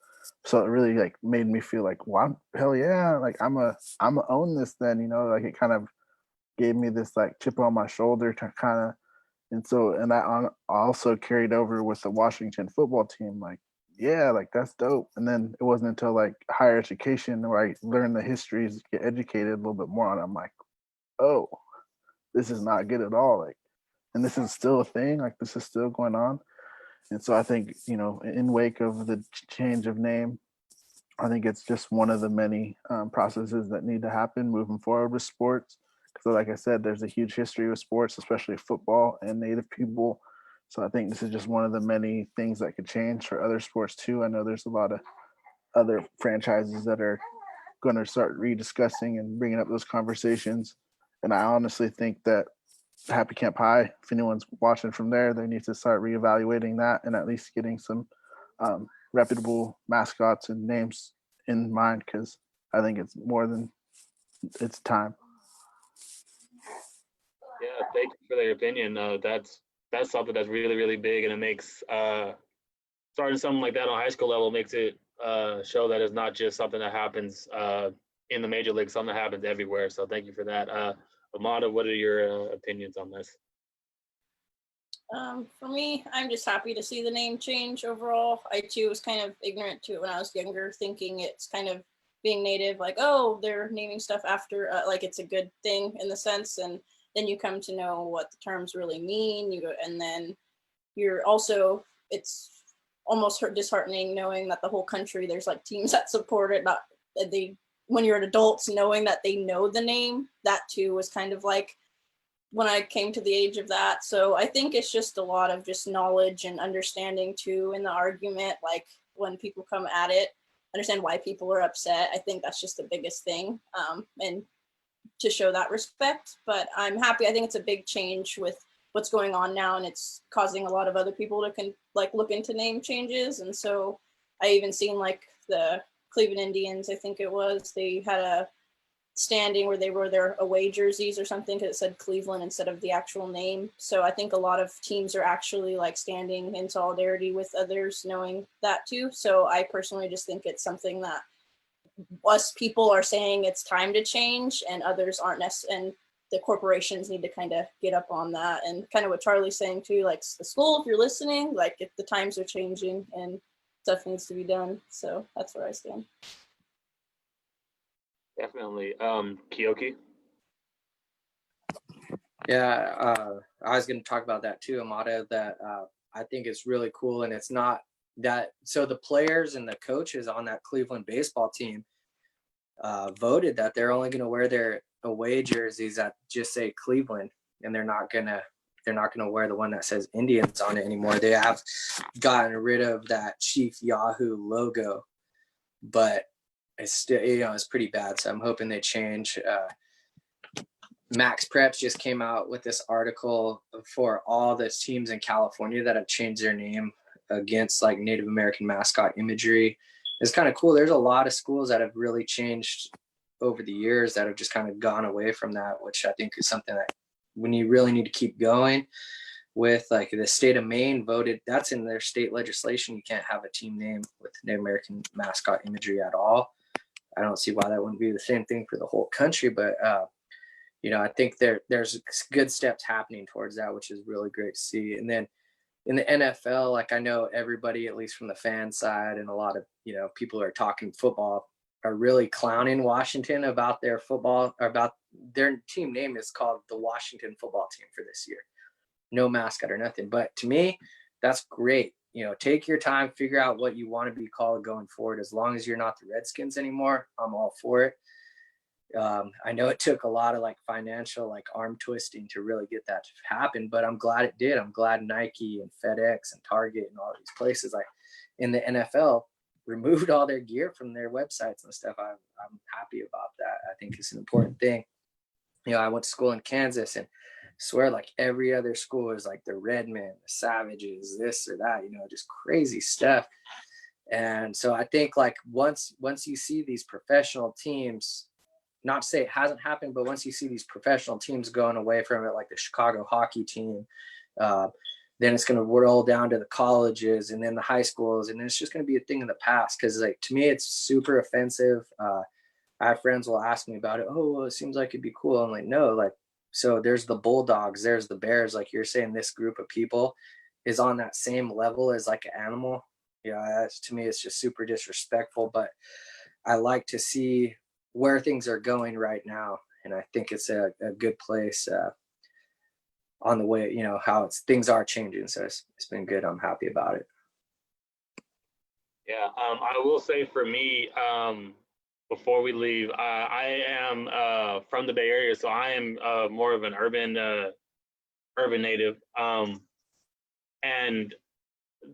So it really like made me feel like, wow, hell yeah, like I'm a own this then, like it kind of gave me this like chip on my shoulder to kind of, and I also carried over with the Washington football team, like, yeah, like that's dope. And then it wasn't until like higher education where I learned the histories, get educated a little bit more on it. I'm like, oh, this is not good at all. Like, and this is still a thing. Like, this is still going on. And so I think, in wake of the change of name, I think it's just one of the many processes that need to happen moving forward with sports. Because, like I said, there's a huge history with sports, especially football and Native people. So I think this is just one of the many things that could change for other sports too. I know there's a lot of other franchises that are going to start rediscussing and bringing up those conversations. And I honestly think that Happy Camp High, if anyone's watching from there, they need to start reevaluating that and at least getting some reputable mascots and names in mind, because I think it's more than it's time. Yeah, thank you for your opinion. That's something that's really, really big, and it makes starting something like that on high school level makes it show that it's not just something that happens in the major league, something that happens everywhere. So thank you for that. Amanda, what are your opinions on this? For me, I'm just happy to see the name change overall. I too was kind of ignorant to it when I was younger, thinking it's kind of being Native, like, oh, they're naming stuff after, like it's a good thing in the sense, and then you come to know what the terms really mean. And then you're also, it's almost disheartening knowing that the whole country, there's like teams that support it, not they, when you're an adult, knowing that they know the name, that too was kind of like when I came to the age of that. So I think it's just a lot of just knowledge and understanding too in the argument, like when people come at it, understand why people are upset. I think that's just the biggest thing, and to show that respect. But I'm happy. I think it's a big change with what's going on now, and it's causing a lot of other people to look into name changes. And so I even seen like the Cleveland Indians, I think it was, they had a standing where they wore their away jerseys or something because it said Cleveland instead of the actual name. So I think a lot of teams are actually like standing in solidarity with others knowing that too. So I personally just think it's something that us people are saying it's time to change, and others aren't and the corporations need to kind of get up on that. And kind of what Charlie's saying too, like the school, if you're listening, like if the times are changing and stuff needs to be done. So that's where I stand. Definitely. Keoki? Yeah, I was going to talk about that too, Amada, that I think it's really cool. And it's not that, so the players and the coaches on that Cleveland baseball team voted that they're only going to wear their away jerseys that just say Cleveland, and they're not going to wear the one that says Indians on it anymore. They have gotten rid of that Chief Yahoo logo, but it's still, it's pretty bad. So I'm hoping they change. Max Preps just came out with this article for all the teams in California that have changed their name against like Native American mascot imagery. It's kind of cool. There's a lot of schools that have really changed over the years that have just kind of gone away from that, which I think is something that we really need to keep going. with like the state of Maine voted, that's in their state legislation. You can't have a team name with Native American mascot imagery at all. I don't see why that wouldn't be the same thing for the whole country, but you know, I think there's good steps happening towards that, which is really great to see. And then in the NFL, like I know everybody, at least from the fan side, and a lot of, you know, people who are talking football are really clowning Washington about their football, or about their team name is called the Washington football team for this year. No mascot or nothing. But to me, that's great. You know, take your time, figure out what you want to be called going forward. As long as you're not the Redskins anymore, I'm all for it. I know it took a lot of like financial, like arm twisting to really get that to happen, but I'm glad it did. I'm glad Nike and FedEx and Target and all these places like in the NFL removed all their gear from their websites and stuff. I'm happy about that. I think it's an important thing. You know, I went to school in Kansas, and I swear like every other school is like the Redmen, the Savages, this or that, you know, just crazy stuff. And so I think like once you see these professional teams, not to say it hasn't happened, but once you see these professional teams going away from it, like the Chicago hockey team, then it's going to roll down to the colleges and then the high schools, and it's just going to be a thing in the past. Because like to me, it's super offensive. I have friends will ask me about it. Oh, well, it seems like it'd be cool. I'm like, no, like, so there's the Bulldogs, there's the Bears. Like you're saying, this group of people is on that same level as like an animal. Yeah, to me, it's just super disrespectful. But I like to see where things are going right now, and I think it's a good place on the way, you know, how things are changing. So it's been good. I'm happy about it. Yeah, I will say for me, before we leave, I am from the Bay Area, so I am more of an urban native, and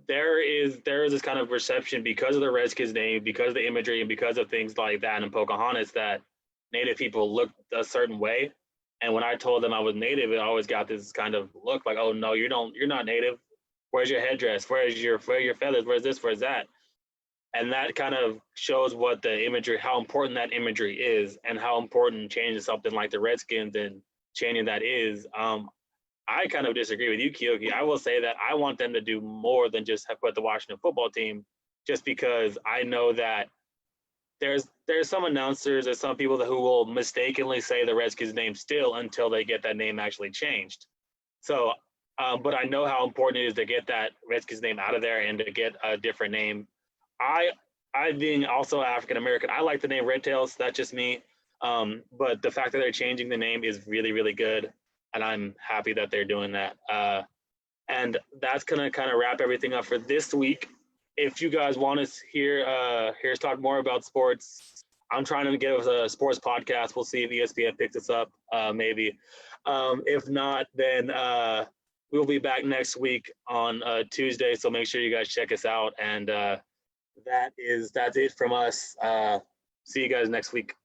there is this kind of perception because of the Redskins name, because of the imagery, and because of things like that in Pocahontas, that Native people look a certain way. And when I told them I was Native, it always got this kind of look like, oh no, you're not Native. Where's your headdress? Where are your feathers? Where's this? Where's that? And that kind of shows what the imagery, how important that imagery is, and how important changing something like the Redskins and changing that is. I kind of disagree with you, Keoki. I will say that I want them to do more than just have put the Washington football team, just because I know that there's some announcers or some people who will mistakenly say the Redskins name still until they get that name actually changed. So, but I know how important it is to get that Redskins name out of there and to get a different name. I being also African American, I like the name Red Tails. That's just me. But the fact that they're changing the name is really, really good. And I'm happy that they're doing that. And that's gonna kind of wrap everything up for this week. If you guys want to hear us talk more about sports, I'm trying to get a sports podcast. We'll see if ESPN picks us up, maybe. If not, then we'll be back next week on Tuesday. So make sure you guys check us out. And that's it from us. See you guys next week.